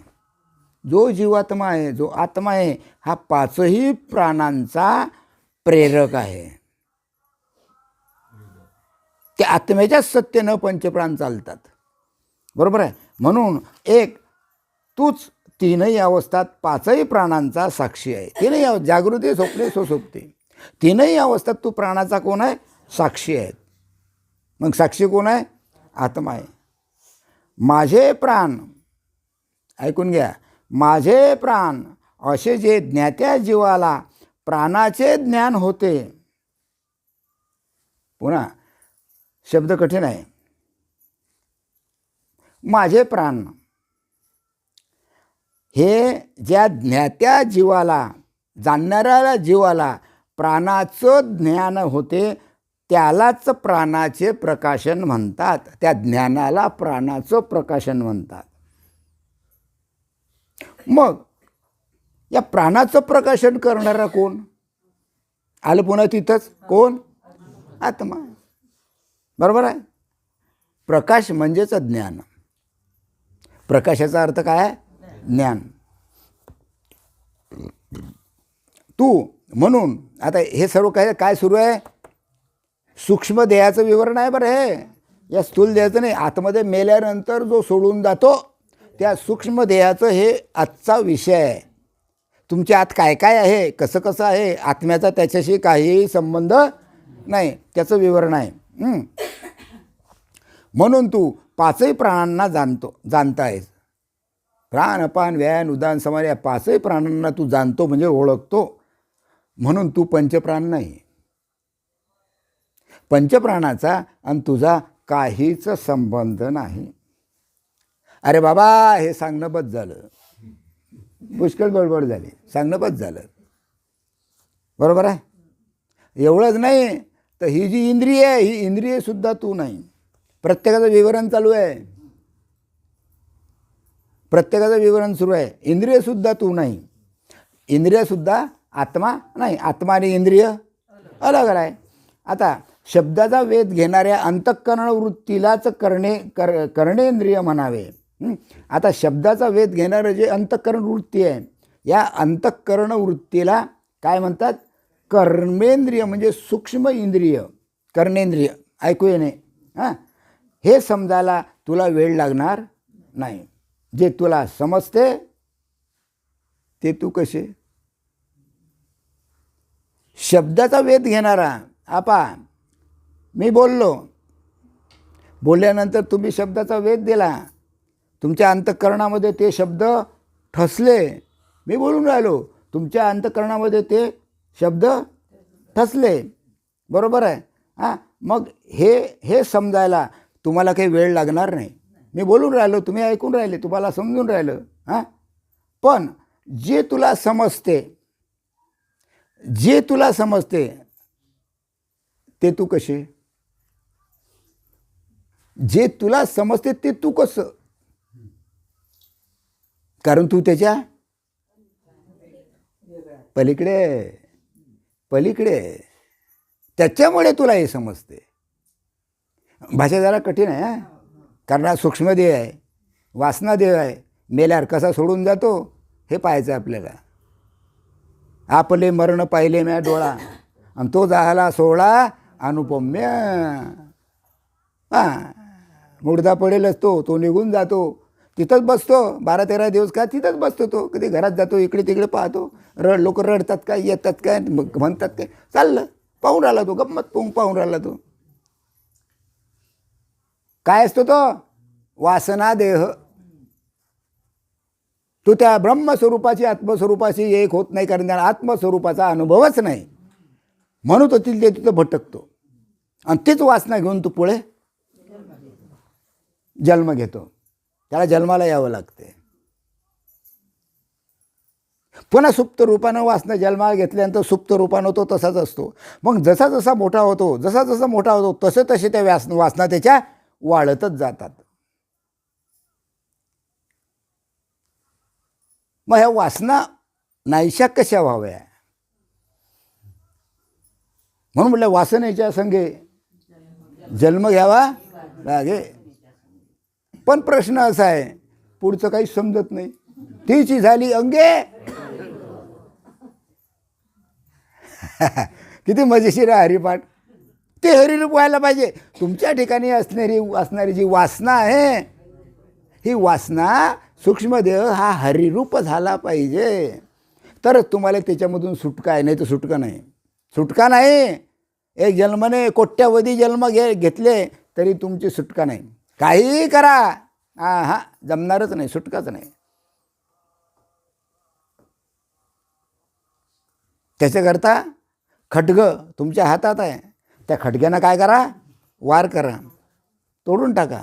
जो जीवात्मा आहे, जो आत्मा आहे, हा पाचही प्राणांचा प्रेरक आहे. त्या आत्म्याच्याच सत्तेनं पंचप्राण चालतात, बरोबर आहे. म्हणून एक तूच तीनही अवस्थात पाचही प्राणांचा साक्षी आहे. तीनही जागृती, स्वप्ने, सुसुप्ती, तीनही अवस्थात तू प्राणाचा कोण आहे? साक्षी आहे. मग साक्षी कोण आहे? आत्मा आहे. माझे प्राण, ऐकून घ्या, माझे प्राण असे जे ज्ञात्या जीवाला प्राणाचे ज्ञान होते. पुन्हा शब्द कठीण आहे. माझे प्राण हे ज्या ज्ञात्या जीवाला, जाणणाऱ्या जीवाला प्राणाचं ज्ञान होते, त्यालाच प्राणाचे प्रकाशन म्हणतात. त्या ज्ञानाला प्राणाचं प्रकाशन म्हणतात. मग या प्राणाचं प्रकाशन करणारा कोण? आलं पुन्हा तिथंच, कोण? आत्मा, बरोबर आहे. प्रकाश म्हणजेच ज्ञान. प्रकाशाचा अर्थ काय आहे? ज्ञान. तू म्हणून आता हे सर्व काय सुरू आहे? सूक्ष्म देहाचं विवरण आहे बरं हे, या स्थूल देहाचं नाही. आतमध्ये मेल्यानंतर जो सोडून जातो त्या सूक्ष्म देहाचं हे आजचा विषय आहे. तुमच्या आत काय काय आहे, कसं कसं आहे, आत्म्याचा त्याच्याशी काहीही संबंध नाही, त्याचं विवरण आहे. म्हणून तू पाचही प्राणांना जाणता आहेस. प्राण, अपान, व्यान, उदान, समान या पाचही प्राणांना तू जाणतो म्हणजे ओळखतो. म्हणून तू पंचप्राण नाही. पंचप्राणाचा आणि तुझा काहीच संबंध नाही. अरे बाबा, हे सांगणं बस झालं, पुष्कळ बडबड झाली, सांगणं बस झालं, बरोबर आहे. एवढंच नाही तर ही जी इंद्रिय आहे, ही इंद्रियसुद्धा तू नाही. प्रत्येकाचं विवरण चालू आहे, प्रत्येकाचं विवरण सुरू आहे. इंद्रियसुद्धा तू नाही, इंद्रियसुद्धा आत्मा नाही. आत्मा आणि इंद्रिय अलग आहे. आता शब्दाचा वेध घेणाऱ्या अंतःकरण वृत्तीलाच करणेंद्रिय म्हणावे. आता शब्दाचा वेध घेणारं जे अंतःकरण वृत्ती आहे, या अंतःकरण वृत्तीला काय म्हणतात? कर्मेंद्रिय, म्हणजे सूक्ष्म इंद्रिय, कर्णेंद्रिय. ऐकू येणे. हां, हे समजायला तुला वेळ लागणार नाही. जे तुला समजते ते तू कसे? शब्दाचा वेध घेणारा. आपा मी बोलल्यानंतर तुम्ही शब्दाचा वेध दिला, तुमच्या अंतःकरणामध्ये ते शब्द ठसले. मी बोलून राहिलो, तुमच्या अंतःकरणामध्ये ते शब्द ठसले, बरोबर आहे. हां, मग हे समजायला तुम्हाला काही वेळ लागणार नाही. मी बोलून राहिलो, तुम्ही ऐकून राहिले, तुम्हाला समजून राहिलं. हां, पण जे तुला समजते ते तू कसे? जे तुला समजते ते तू कसं? कारण तू त्याच्या पलीकडे त्याच्यामुळे तुला हे समजते. भाषा जरा कठीण आहे हां, कारण हा सूक्ष्मदेह आहे, वासनादेह आहे. मेल्यावर कसा सोडून जातो हे पाहायचं आपल्याला. आपले मरण पाहिले म्या डोळा, आणि तो झाला सोहळा अनुपम्य. हां, मुर्दा पडेलच तो निघून जातो, तिथंच बसतो 12-13 दिवस. का तिथंच बसतो तो? कधी घरात जातो, इकडे तिकडे पाहतो. लोक रडतात काय, येतात काय, म्हणतात काय, चाललं पाहून राहिला तो, गंमत पाहून राहिला तो. काय असतो तो? वासना देह. तो त्या ब्रह्मस्वरूपाची, आत्मस्वरूपाची एक होत नाही, कारण त्याला आत्मस्वरूपाचा अनुभवच नाही. म्हणून तो तिथं भटकतो आणि तीच वासना घेऊन तू पुढे जन्म घेतो. त्याला जन्माला यावं लागते. पुन्हा सुप्त रूपानं वासना जन्माला घेतल्यानंतर सुप्त रूपानं तो तसाच असतो. मग जसा जसा मोठा होतो, जसा जसा मोठा होतो तसे तसे त्या वासना त्याच्या वाढतच जातात. मग ह्या वासना नाहीशा कशा व्हाव्या म्हणून म्हटलं वासनेच्या संगे जन्म घ्यावा लागे. पण प्रश्न असा आहे, पुढचं काही समजत नाही. तिची झाली अंगे किती मजेशीर आहे हरिपाठ. ते हरिरूप व्हायला पाहिजे. तुमच्या ठिकाणी असणारी जी वासना आहे, ही वासना सूक्ष्मदेह हा हरिरूप झाला पाहिजे, तरच तुम्हाला त्याच्यामधून सुटका आहे. नाही तर सुटका नाही. सुटका नाही. एक जन्मने कोट्यावधी जन्म घेतले तरी तुमची सुटका नाही. काहीही करा, हां जमणारच नाही, सुटकाच नाही. त्याच्याकरता खड्ग तुमच्या हातात आहे. त्या खडग्यानं काय करा, वार करा, तोडून टाका.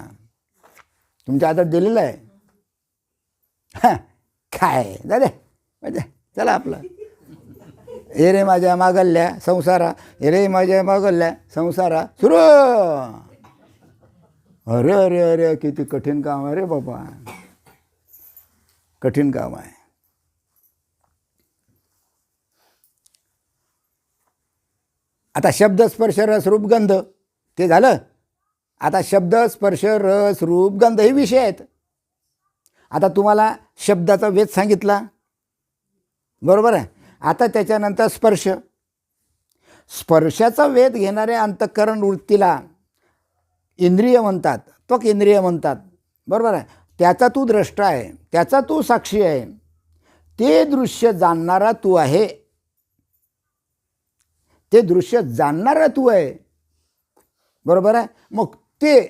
तुमच्या हातात दिलेलं आहे. काय झाले म्हणजे चला आपलं हे रे माझ्या मागल्या संसारा, हे रे माझ्या मागल्या संसारा सुरू. अरे अरे अरे किती कठीण काम आहे रे बाबा, कठीण काम आहे. आता शब्द स्पर्श रस रूप गंध ते झालं. आता शब्द स्पर्श रस रूप गंध हे विषय आहेत. आता तुम्हाला शब्दाचा वेध सांगितला, बरोबर आहे. आता त्याच्यानंतर स्पर्श. स्पर्शाचा वेध घेणाऱ्या अंतःकरण वृत्तीला इंद्रिय म्हणतात, त्वक इंद्रिय म्हणतात, बरोबर आहे. त्याचा तू द्रष्टा आहे, त्याचा तू साक्षी आहे, ते दृश्य जाणणारा तू आहे. ते दृश्य जाणणारा तू आहे, बरोबर आहे. मग ते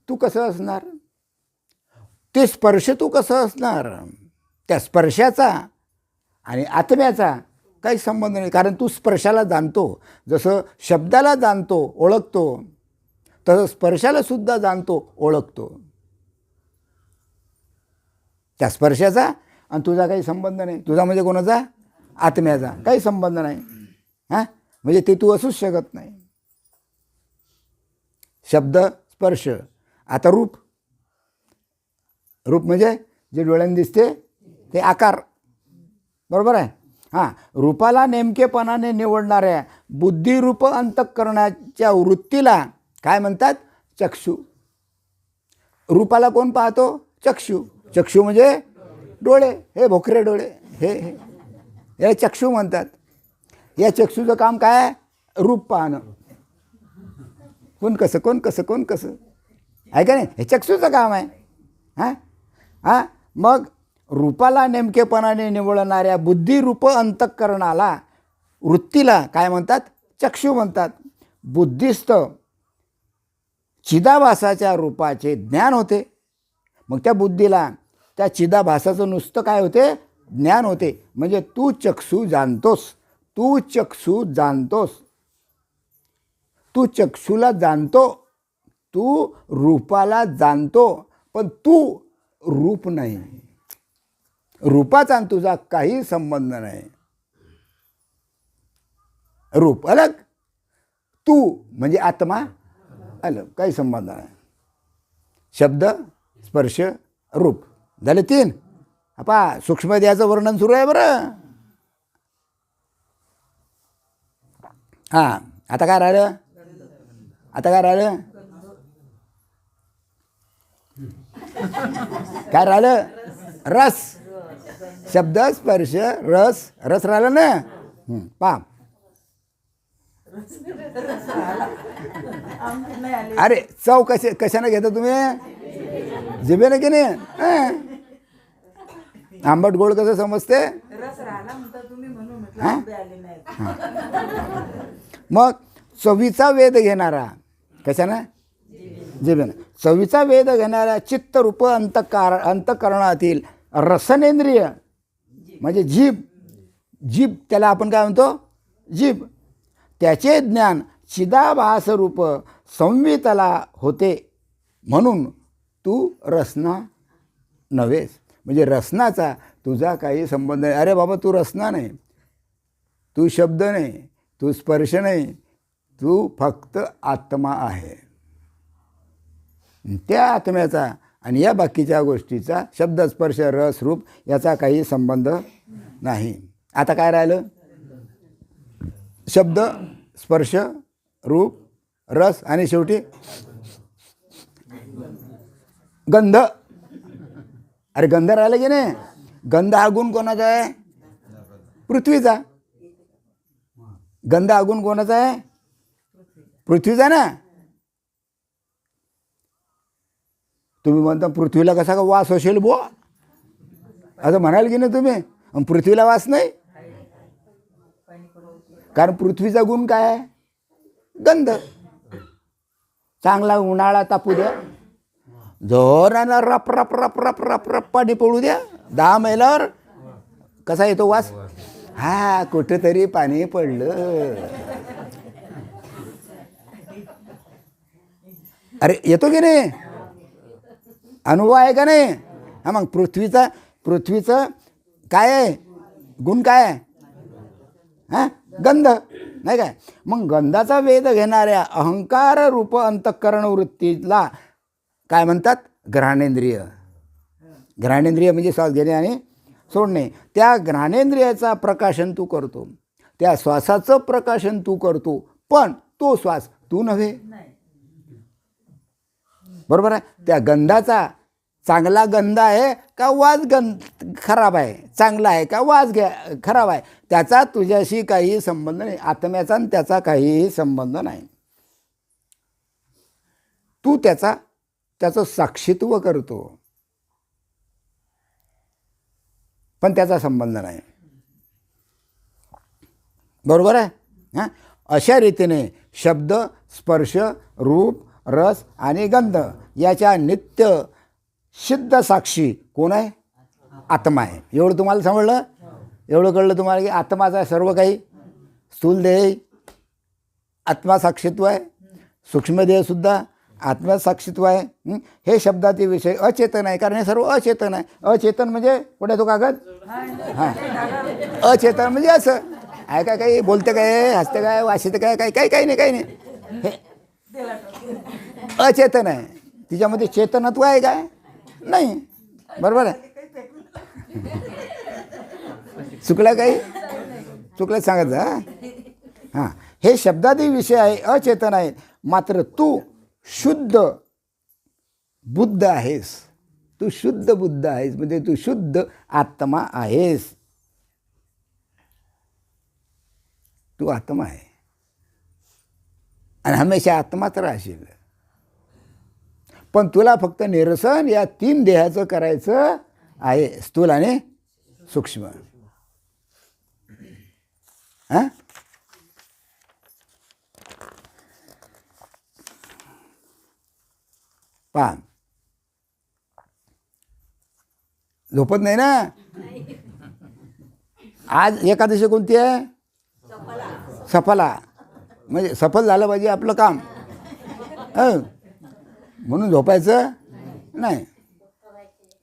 तू कसं असणार, ते स्पर्श तू कसं असणार. त्या स्पर्शाचा आणि आत्म्याचा काही संबंध नाही, कारण तू स्पर्शाला जाणतो. जसं शब्दाला जाणतो, ओळखतो, तसं स्पर्शाला सुद्धा जाणतो, ओळखतो. त्या स्पर्शाचा आणि तुझा काही संबंध नाही. तुझा म्हणजे कोणाचा, आत्म्याचा काही संबंध नाही. हां म्हणजे ते तू असूच शकत नाही. शब्द स्पर्श. आता रूप. रूप म्हणजे जे डोळ्यांनी दिसते ते आकार, बरोबर आहे. हां रूपाला नेमकेपणाने निवडणाऱ्या बुद्धिरूप अंतःकरणाच्या वृत्तीला काय म्हणतात, चक्षु. रूपाला कोण पाहतो, चक्षु. चक्षु म्हणजे डोळे, हे भोकरे डोळे, हे याला चक्षु म्हणतात. या चक्षुचं काम काय आहे, रूप पाहणं. कोण कसं कोण कसं कोण कसं आहे का नाही, हे चक्षुचं काम आहे. हां मग रूपाला नेमकेपणाने निवडणाऱ्या बुद्धिरूप अंतःकरणाला वृत्तीला काय म्हणतात, चक्षु म्हणतात. बुद्धिस्थ चिदाभासाच्या रूपाचे ज्ञान होते. मग त्या बुद्धीला त्या चिदाभासाचं नुसतं काय होते, ज्ञान होते. म्हणजे तू चक्षु जाणतोस, तू चक्षु जाणतोस, तू चक्षुला जाणतो, तू रूपाला जाणतो, पण तू रूप नाही. रूपाचा तुझा काही संबंध नाही. रूप अलग, तू म्हणजे आत्मा अलग, काही संबंध नाही. शब्द स्पर्श रूप झाले तीन. आपा सूक्ष्मदेहाचं वर्णन सुरू आहे बरं. हां आता काय राहिलं, आता काय राहिलं, काय राहिलं, रस. शब्द स्पर्श रस. रस राहिलं ना. पहा अरे चव कशाने घेता तुम्ही, जिभेने की नाही. आंबट गोड कसं समजते, मग चवीचा वेध घेणारा कशाने, जिभेने. चवीचा वेध घेणाऱ्या चित्तरूप अंतःकरणातील रसनेंद्रिय म्हणजे जीभ. जीभ त्याला आपण काय म्हणतो, जीभ. त्याचे ज्ञान चिदाभासरूप संवितला होते. म्हणून तू रसना नव्हेस. म्हणजे रसनाचा तुझा काही संबंध नाही. अरे बाबा, तू रसना नाही, तू शब्द नाही, तू स्पर्श नाही, तू फक्त आत्मा आहे. त्या आत्म्याचा आणि या बाकीच्या गोष्टीचा शब्द स्पर्श रस रूप याचा काही संबंध नाही. आता काय राहिलं? शब्द स्पर्श रूप रस आणि शेवटी गंध. अरे गंध राहिलं की नाही? गंध हा गुण कोणाचा आहे? पृथ्वीचा. गंध हा गुण कोणाचा आहे? पृथ्वीचा ना. तुम्ही म्हणता पृथ्वीला कसा का वास असेल बुवा, असं म्हणाल की नाही तुम्ही? आणि पृथ्वीला वास नाही, कारण पृथ्वीचा गुण काय आहे? गंध. चांगला उन्हाळा तापू द्या, जोरानं रप रप रप रप रप रप पाणी पडू द्या, 10 मैलावर कसा येतो वास? हा, कुठेतरी पाणी पडलं. अरे येतो की नाही? अनुभव आहे का नाही? हा, मग पृथ्वीचं काय आहे? गुण काय आहे? हां, गंध नाही काय? मग गंधाचा वेध घेणाऱ्या अहंकार रूप अंतःकरण वृत्तीला काय म्हणतात? घ्राणेंद्रिय. घ्राणेंद्रिय म्हणजे श्वास घेणे आणि सोडणे. त्या घ्राणेंद्रियाचा प्रकाशन तू करतो, त्या श्वासाचं प्रकाशन तू करतो, पण तो श्वास तू नव्हे. बरोबर आहे? त्या गंधाचा चांगला गंध आहे का वास खराब आहे, चांगला आहे का वास खराब आहे, त्याचा तुझ्याशी काही संबंध नाही. आत्म्याचा आणि त्याचा काहीही संबंध नाही. तू त्याचं साक्षीत्व करतो, पण त्याचा संबंध नाही. बरोबर आहे? हां, अशा रीतीने शब्द स्पर्श रूप रस आणि गंध याच्या नित्य सिद्ध साक्षी कोण आहे? आत्मा आहे. एवढं तुम्हाला समजलं? एवढं कळलं तुम्हाला की आत्माचा सर्व काही? स्थूल देह आत्मा साक्षीत्व आहे, सूक्ष्म देहसुद्धा आत्मा साक्षीत्व आहे. हे शब्दाचे विषय अचेतन आहे, कारण हे सर्व अचेतन आहे. अचेतन म्हणजे कुठे तो कागद? हां, अचेतन म्हणजे असं आहे का? काही बोलते काय, हसते काय, वाचते काय, काही नाही. हे अचेतन आहे. तिच्यामध्ये चेतनत्व आहे काय? नाही. बरोबर आहे? चुकलं काही? चुकलं सांगायचं. हां, हे शब्दादी विषय आहे, अचेतन आहे. मात्र तू शुद्ध बुद्ध आहेस. तू शुद्ध बुद्ध आहेस म्हणजे तू शुद्ध आत्मा आहेस. तू आत्मा आहे आणि हमेशा आत्माच राहशील. पण तुला फक्त निरसन या 3 देहाचं करायचं आहे, स्थूल आणि सूक्ष्म. हां, पहा, झोपत नाही ना? आज एकादशी कोणती आहे? सफला. म्हणजे सफल झालं पाहिजे आपलं काम, म्हणून झोपायचं नाही.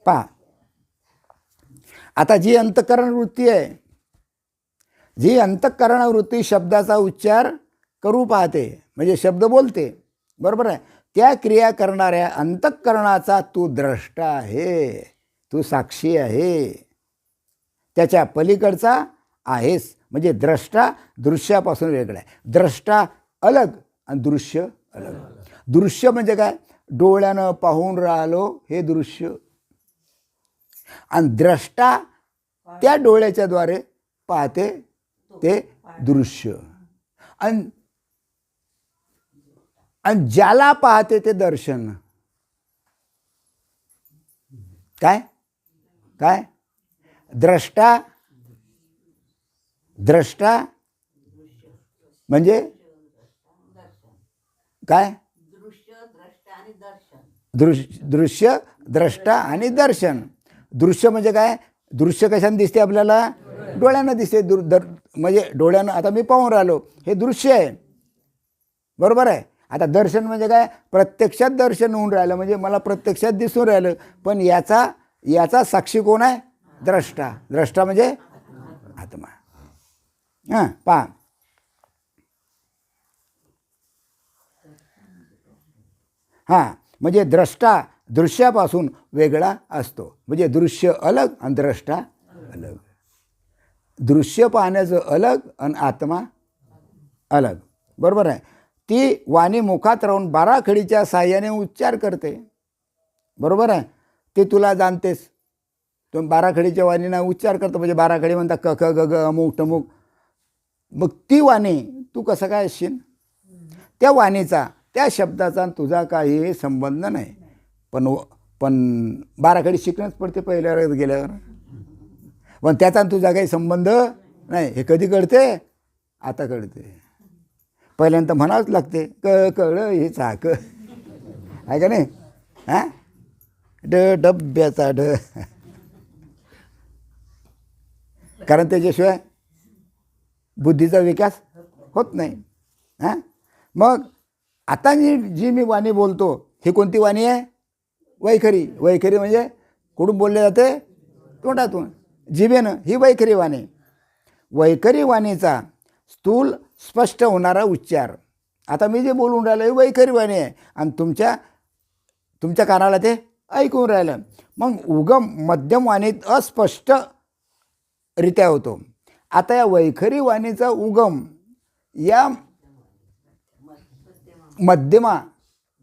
पहा, आता जी अंतःकरण वृत्ती आहे, जी अंतःकरण वृत्ती शब्दाचा उच्चार करू पाहते, म्हणजे शब्द बोलते, बरोबर आहे? त्या क्रिया करणाऱ्या अंतःकरणाचा तू द्रष्टा आहे, तू साक्षी आहे, त्याच्या पलीकडचा आहेस. म्हणजे द्रष्टा दृश्यापासून वेगळा आहे. द्रष्टा अलग आणि दृश्य अलग. दृश्य म्हणजे काय? डोळ्यानं पाहून राहिलो हे दृश्य, आणि द्रष्टा त्या डोळ्याच्या द्वारे पाहते ते दृश्य, आणि ज्याला पाहते ते दर्शन. काय काय? द्रष्टा म्हणजे काय? दृश्य द्रष्टा आणि दर्शन. दृश्य म्हणजे काय? दृश्य कशाने दिसते आपल्याला? डोळ्यानं दिसते. म्हणजे डोळ्यानं आता मी पाहून राहिलो हे दृश्य आहे, बरोबर आहे? आता दर्शन म्हणजे काय? प्रत्यक्षात दर्शन होऊन राहिलं, म्हणजे मला प्रत्यक्षात दिसून राहिलं, पण याचा साक्षी कोण आहे? द्रष्टा. द्रष्टा म्हणजे आत्मा. हां, पहा. हां, म्हणजे द्रष्टा दृश्यापासून वेगळा असतो. म्हणजे दृश्य अलग आणि द्रष्टा अलग. दृश्य पाहण्याचं अलग आणि आत्मा अलग. बरोबर आहे. ती वाणी मुखात राहून बाराखडीच्या साह्याने उच्चार करते. बरोबर आहे. ते तुला जाणतेस. तुम्ही बाराखडीच्या वाणीना उच्चार करतो म्हणजे बाराखडी म्हणता क ख ग ग अमुक टमुक. मग ती वाणी तू कसं काय असशील? त्या वाणीचा त्या शब्दाचा तुझा काही संबंध नाही. पण बाराखडी शिकणंच पडते पहिल्या वेळेस गेल्यावर. पण त्याचा तुझा काही संबंध नाही. हे कधी कळते? आता कळते. पहिल्यांदा म्हणावंच लागते कळलं हे चाक आहे का नाही. हां, डब्याचा कारण त्याच्याशिवाय बुद्धीचा विकास होत नाही. हां, मग आता जी मी वाणी बोलतो ही कोणती वाणी आहे? वैखरी. वैखरी म्हणजे कुठून बोलले जाते? तोंडातून, जिभेनं. ही वैखरी वाणी. वैखरी वाणीचा स्थूल स्पष्ट होणारा उच्चार. आता मी जे बोलून राहिलो ही वैखरी वाणी आहे आणि तुमच्या कानाला ते ऐकून राहिलं. मग उगम मध्यम वाणीत अस्पष्टरित्या होतो. आता या वैखरी वाणीचा उगम या मध्यमा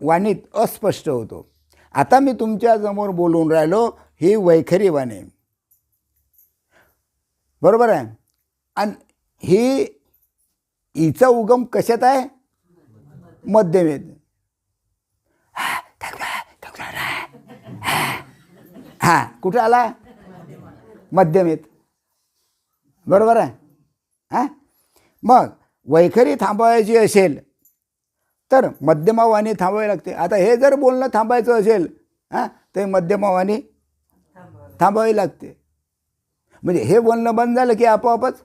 वाणीत अस्पष्ट होतो. आता मी तुमच्यासमोर बोलून राहिलो ही वैखरी वाणी. बरोबर आहे. आणि हिचा उगम कशात आहे? मध्यमेत. हां, कुठं आला? मध्यमेत. बरोबर आहे. हां, मग वैखरी थांबवायची असेल तर मध्यमा वाणी थांबवावी लागते. आता हे जर बोलणं थांबायचं असेल हां तर मध्यमा वाणी थांबवावी लागते. म्हणजे हे बोलणं बंद झालं की आपोआपच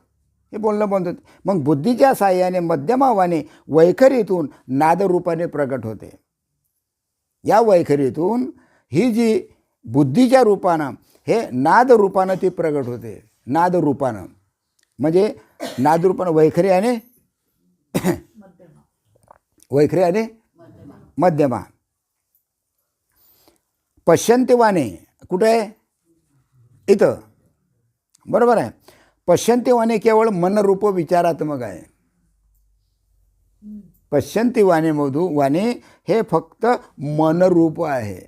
हे बोलणं बंद होते. मग बुद्धीच्या साह्याने मध्यमा वाणी वैखरीतून नादरूपाने प्रगट होते. या वैखरीतून ही जी बुद्धीच्या रूपानं हे नादरूपानं ती प्रगट होते. नादरूपानं म्हणजे नादरूपानं वैखरी आणि वैखरी आणि मध्यमा. पश्यंती वाणी कुठे आहे? इथं. बरोबर आहे. पश्यंती वाणी केवळ मनरूप विचारात्मक आहे. पश्यंती वाणी हे फक्त मनरूप आहे.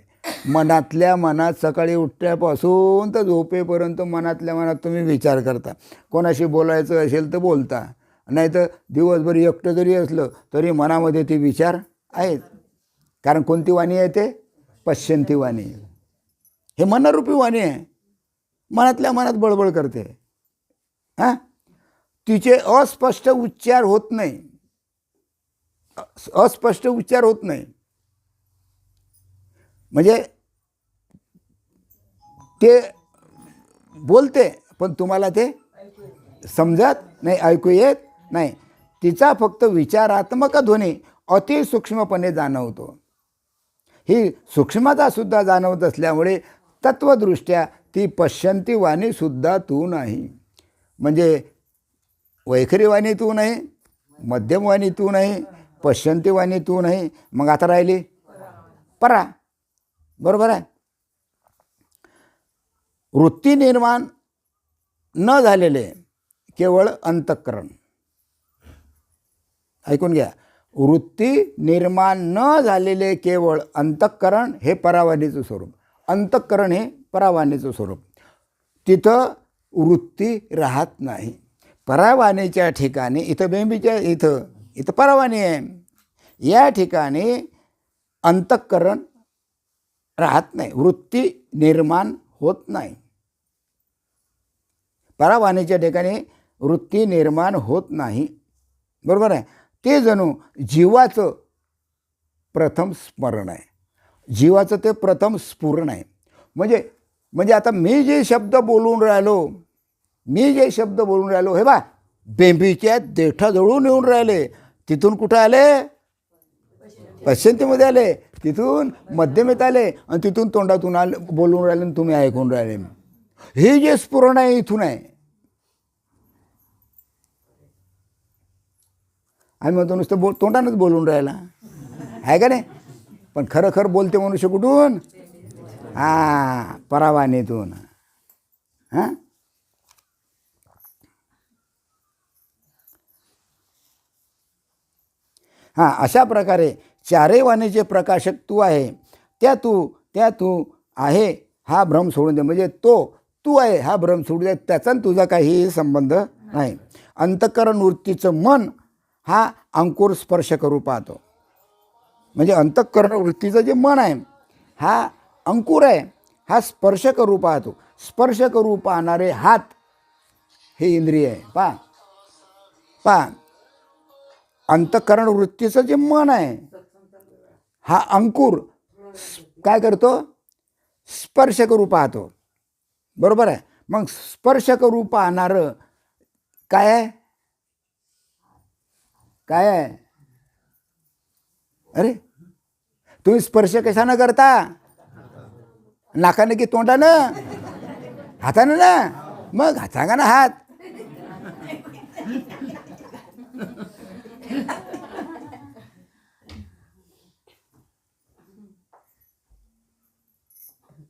मनातल्या मनात सकाळी उठल्यापासून तर झोपेपर्यंत मनातल्या मनात तुम्ही विचार करता. कोणाशी बोलायचं असेल तर बोलता, नाही तर दिवसभर एकटं जरी असलं तरी मनामध्ये ते विचार आहेत. कारण कोणती वाणी आहे ते? पश्यंती वाणी. हे मनरूपी वाणी आहे. मनातल्या मनात बळबळ करते. हां, तिचे अस्पष्ट उच्चार होत नाही. अस्पष्ट उच्चार होत नाही म्हणजे ते बोलते पण तुम्हाला ते समजत नाही, ऐकू येत नाही. तिचा फक्त विचारात्मक ध्वनी अतिसूक्ष्मपणे जाणवतो. ही सूक्ष्मता सुद्धा जाणवत असल्यामुळे तत्वदृष्ट्या ती पश्यंती वाणी सुद्धा तू नाही. म्हणजे वैखरी वाणी तू नाही, मध्यम वाणी तू नाही, पश्यंती वाणी तू नाही. मग आता राहिली परा. बरोबर आहे. वृत्ती निर्माण न झालेले केवळ अंतःकरण. ऐकून घ्या. वृत्ती निर्माण न झालेले केवळ अंतःकरण हे परावाणीचं स्वरूप. अंतःकरण हे परावाणीचं स्वरूप. तिथं वृत्ती राहत नाही. परावाणीच्या ठिकाणी इथं बेंबीच्या इथं परावाणी आहे. या ठिकाणी अंतःकरण राहत नाही, वृत्ती निर्माण होत नाही. परावाणीच्या ठिकाणी वृत्ती निर्माण होत नाही. बरोबर आहे. ते जणू जीवाचं प्रथम स्मरण आहे. जीवाचं ते प्रथम स्फुरण आहे. म्हणजे आता मी जे शब्द बोलून राहिलो हे बा बेंबीच्या देठाजवळून येऊन राहिले. तिथून कुठं आले? पश्यंतीमध्ये आले. तिथून मध्यमेत आले आणि तिथून तोंडातून आले, बोलून राहिले आणि तुम्ही ऐकून राहिले. हे जे स्फुरण आहे इथून आहे. आम्ही म्हणतो नुसतं तोंडानंच बोलून राहिला आहे का नाही, पण खरं खरं बोलते मनुष्य कुठून? परावाणीतून. हां हां अशा प्रकारे चारही वाणीचे प्रकाशक तू आहे. त्या तू आहे हा भ्रम सोडून दे. म्हणजे तू आहे हा भ्रम सोडून दे, त्याचा तुझा काहीही संबंध नाही. अंतःकरण वृत्तीचं मन हा अंकुर स्पर्श करू पाहतो. म्हणजे अंतःकरण वृत्तीचं जे मन आहे हा अंकुर आहे, हा स्पर्श करू पाहतो. स्पर्श करू पाहणारे हात हे इंद्रिय आहे. पहा अंतःकरण वृत्तीचं जे मन आहे हा अंकुर काय करतो? स्पर्श करू पाहतो. बरोबर आहे. मग स्पर्श करू पाहणारं काय आहे? काय आहे? अरे तुम्ही स्पर्श कशानं करता? नाकाने की तोंडानं? हातानं ना. मग सांगा ना हात.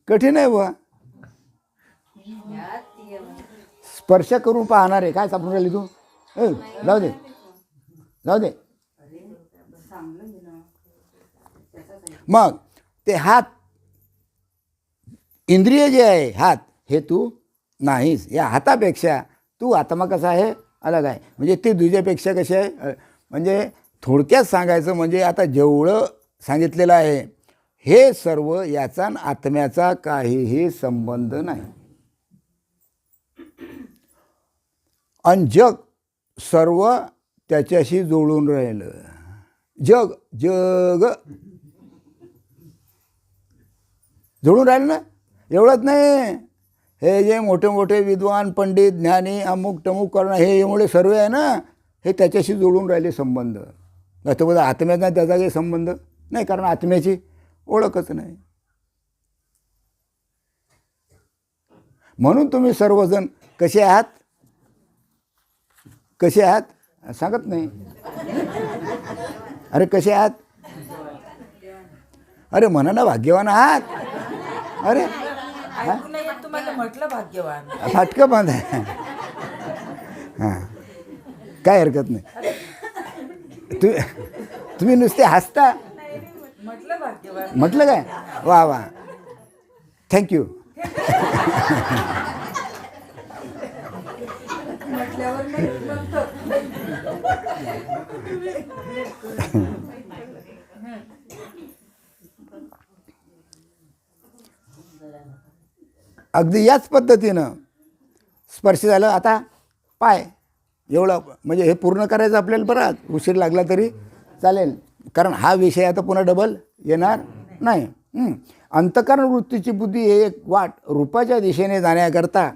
कठीण आहे बुवा. स्पर्श करून पाहणारे काय सापडून राहिली तू? जाऊ दे. मग ते हात इंद्रिय जे आहे हात हे तू नाहीस. या हातापेक्षा तू आत्मा कसा आहे? अलग आहे. म्हणजे ते तुझ्यापेक्षा कसे आहे? म्हणजे थोडक्यात सांगायचं म्हणजे आता जेवढं सांगितलेलं आहे हे सर्व याचा आत्म्याचा काहीही संबंध नाही. आणि जग सर्व त्याच्याशी जोडून राहिलं. जग जोडून राहिलं ना. एवढंच नाही, हे जे मोठे मोठे विद्वान पंडित ज्ञानी अमुक टमुक करणं हे एवढे सर्व आहे ना, हे त्याच्याशी जोडून राहिले संबंध. त्याच्याबद्दल आत्म्याचा त्याचा काही संबंध नाही, कारण आत्म्याची ओळखच नाही. म्हणून तुम्ही सर्वजण कसे आहात सांगत नाही. अरे कसे आहात? अरे म्हणा ना भाग्यवान आहात. अरे म्हटलं भाग्यवान. फाटकं बंद आहे. हां काय हरकत नाही. तुम्ही नुसते हसता. म्हटलं भाग्यवान. म्हटलं काय? वा थँक्यू. म्हटल्यावर नाही म्हणतो. अगदी याच पद्धतीनं स्पर्श झालं. आता पाय एवढं म्हणजे हे पूर्ण करायचं आपल्याला. बराच उशीर लागला तरी चालेल, कारण हा विषय आता पुन्हा डबल येणार नाही. अंतःकरण वृत्तीची बुद्धी हे एक वाट रूपाच्या दिशेने जाण्याकरता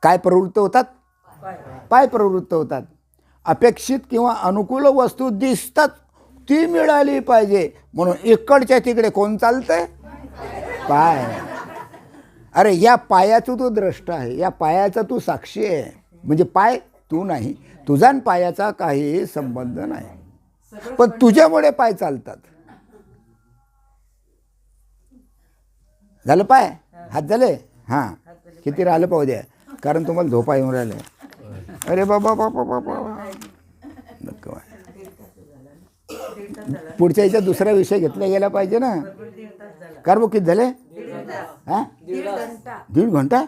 काय प्रवृत्त होतात? पाय प्रवृत्त होतात. अपेक्षित किंवा अनुकूल वस्तू दिसतात ती मिळाली पाहिजे म्हणून इकडच्या तिकडे कोण चालतंय? पाय. अरे या पायाचा तू द्रष्टा आहे, या पायाचा तू साक्षी आहे. म्हणजे पाय तू नाही, तुझा आणि पायाचा काही संबंध नाही, पण तुझ्यामुळे पाय चालतात. झालं पाय? हात झाले? हां किती राहिलं पाहू द्या, कारण तुम्हाला झोपा येऊन राहिले. अरे बाबा पुढच्या याच्यात दुसरा विषय घेतला गेला पाहिजे ना. कार बघ किती झाले? हां 1.5 घंटा.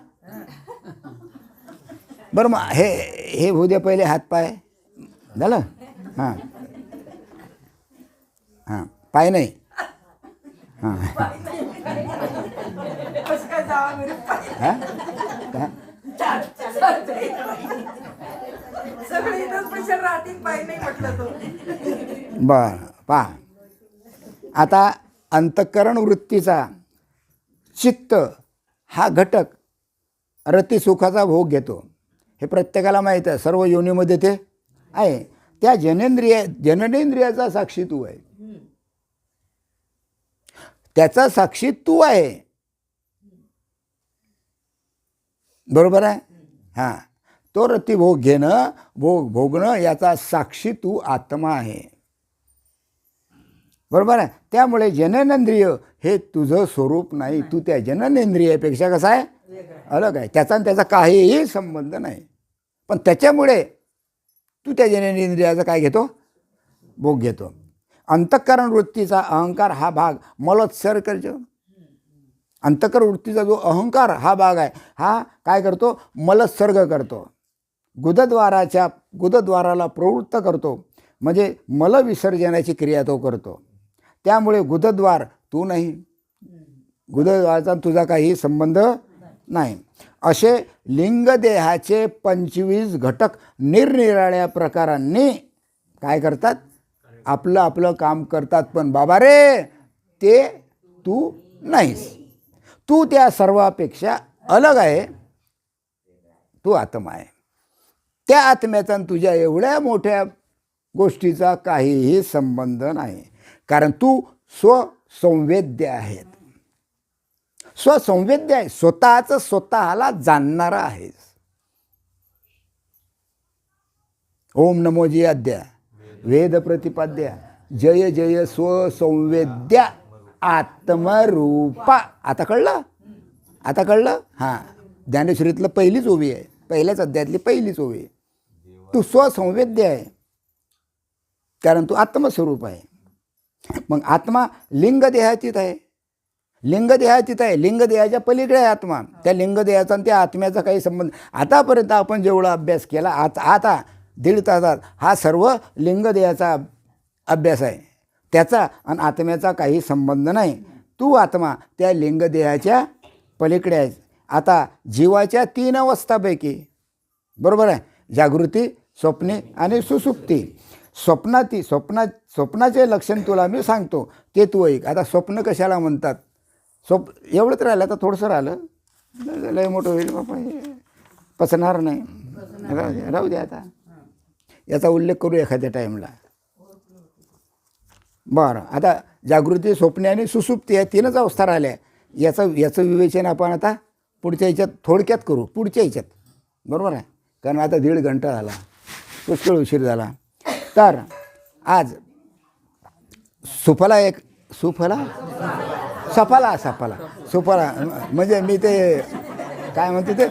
बरं मग हे होऊ द्या पहिले. हात पाय झालं. हां पाय नाही. हां बरं पहा. आता अंतःकरण वृत्तीचा चित्त हा घटक रतिसुखाचा भोग घेतो. हे प्रत्येकाला माहीत आहे, सर्व योनीमध्ये ते आहे. त्या जननेंद्रियाचा साक्षी तू आहे, त्याचा साक्षी तू आहे. बरोबर आहे. हां, तो रती भोग घेणं, भोगणं याचा साक्षी तू आत्मा आहे. बरोबर आहे. त्यामुळे जननेंद्रिय हे तुझं स्वरूप नाही. तू त्या जननेंद्रियापेक्षा कसा आहे, अलग आहे. त्याचा आणि त्याचा काहीही संबंध नाही. पण त्याच्यामुळे तू त्या जननेंद्रियाचा काय घेतो, भोग घेतो. अंतःकरण वृत्तीचा अहंकार हा भाग मलोत्सर्ग करतो. अंतःकरण वृत्तीचा जो अहंकार हा भाग आहे, हा काय करतो, मलत्सर्ग करतो. गुदद्वाराला प्रवृत्त करतो. म्हणजे मलविसर्जनाची क्रिया तो करतो. त्यामुळे गुदद्वार तू नाही, गुदद्वाराचा तुझा काही संबंध नाही. असे लिंगदेहाचे 25 घटक निरनिराळ्या प्रकारांनी काय करतात, आपलं आपलं काम करतात. पण बाबा रे, ते तू नाहीस. तू त्या सर्वापेक्षा अलग आहे. तू आत्मा आहे. त्या आत्म्याचा आणि तुझ्या एवढ्या मोठ्या गोष्टीचा काहीही संबंध नाही. कारण तू स्वसंवेद्य आहेत. स्वसंवेद्य आहे. स्वतःचं स्वतःला जाणणारा आहेस. ओम नमो जी अद्या वेद प्रतिपाद्या जय जय स्वसंवेद्या आत्मरूपा. आता कळलं, आता कळलं. हां, ज्ञानेश्वरीतलं पहिलीच ओवी आहे, पहिल्याच अध्यायातली पहिलीच ओवी. तू स्वसंवेद्य आहे कारण तू आत्मस्वरूप आहे. मग आत्मा लिंगदेहातीत आहे. लिंगदेहातीत आहे. लिंगदेहाच्या पलीकडे आहे आत्मा. त्या लिंगदेहाचा आणि त्या आत्म्याचा काही संबंध. आतापर्यंत आपण जेवढा अभ्यास केला, आता 1.5 तासात हा सर्व लिंगदेहाचा अभ्यास आहे. त्याचा आणि आत्म्याचा काही संबंध नाही. तू आत्मा त्या लिंगदेहाच्या पलीकडे आहेस. आता जीवाच्या 3 अवस्थापैकी, बरोबर आहे, जागृती, स्वप्ने आणि सुसुप्ती. स्वप्नाचे लक्षण तुला मी सांगतो, ते तू ऐक. आता स्वप्न कशाला म्हणतात, एवढंच राहिलं, आता थोडंसं राहिलं, लय मोठं होईल बाबा, हे पचणार नाही, राहू दे. आता याचा उल्लेख करू एखाद्या टाईमला. बरं, आता जागृती, स्वप्ने आणि सुसुप्ती या 3च अवस्था राहिल्या. याचं विवेचन आपण आता पुढच्या ह्याच्यात थोडक्यात करू, पुढच्या ह्याच्यात, बरोबर आहे. कारण आता 1.5 घंटा झाला, पुष्कळ उशीर झाला. तर आज सफला म्हणजे मी ते काय म्हणते ते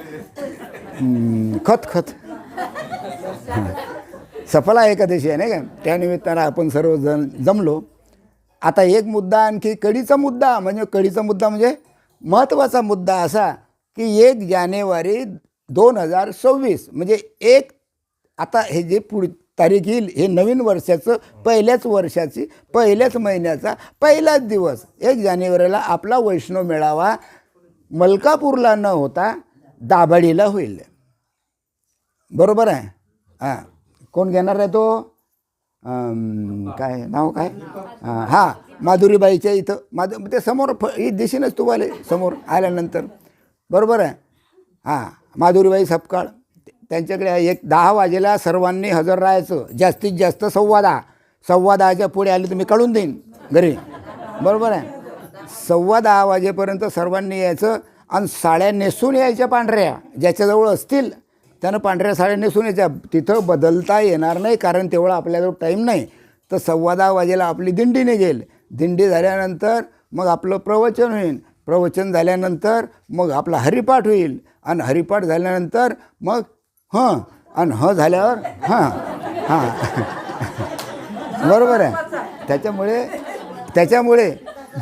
खत सफला एकादशी आहे नाही का, त्यानिमित्तानं आपण सर्वजण जमलो. आता एक मुद्दा आणखी, कळीचा मुद्दा म्हणजे महत्त्वाचा मुद्दा असा की 1 जानेवारी 2026 म्हणजे आता हे जे तारीख येईल, हे नवीन वर्षाचं पहिल्याच महिन्याचा पहिलाच दिवस 1 जानेवारीला आपला वैष्णव मेळावा मलकापूरला न होता दाभाडीला होईल. बरोबर आहे. हां, कोण घेणार आहे तो, काय नाव काय, हां, माधुरीबाईच्या इथं ते समोर दिसेनच तुम्हाला समोर आल्यानंतर, बरोबर आहे. हां, माधुरीबाई सपकाळ, त्यांच्याकडे 10 वाजेला सर्वांनी हजर राहायचं. जास्तीत जास्त 10:15 पुढे आले तर मी कळून देईन घरी, बरोबर आहे. 10:15 वाजेपर्यंत सर्वांनी यायचं आणि साड्या नेसून यायच्या पांढऱ्या, ज्याच्याजवळ असतील त्यानं पांढऱ्या साड्या नेसून यायच्या. तिथं बदलता येणार नाही कारण तेवढा आपल्याजवळ टाईम नाही. तर 10:15 वाजेला आपली दिंडी निघेल. दिंडी झाल्यानंतर मग आपलं प्रवचन होईल. प्रवचन झाल्यानंतर मग आपला हरिपाठ होईल आणि हरिपाठ झाल्यानंतर मग आणि झाल्यावर बरोबर आहे. त्याच्यामुळे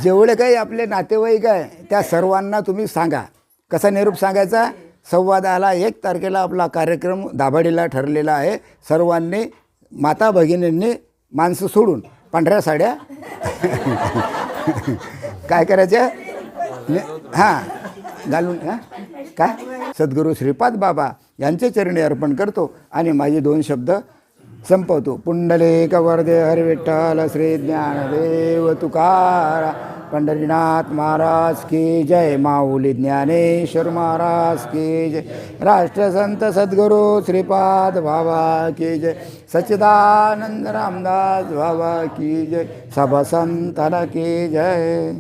जेवढे काही आपले नातेवाईक आहे त्या सर्वांना तुम्ही सांगा. कसा निरोप सांगायचा, 10:15ला 1 तारखेला आपला कार्यक्रम दाभाडीला ठरलेला आहे. सर्वांनी माता भगिनींनी माणसं सोडून पांढऱ्या साड्या काय करायच्या, घालून काय सद्गुरू श्रीपाद बाबा यांचे चरणी अर्पण करतो आणि माझे 2 शब्द संपवतो. पुंडलिक वरदे हरी विठ्ठल श्री ज्ञानदेव तुकारा पंढरीनाथ महाराज की जय. माऊली ज्ञानेश्वर महाराज की जय. राष्ट्रसंत सद्गुरू श्रीपाद बाबा की जय. सच्चिदानंद रामदास बाबा की जय. सब संतांना की जय.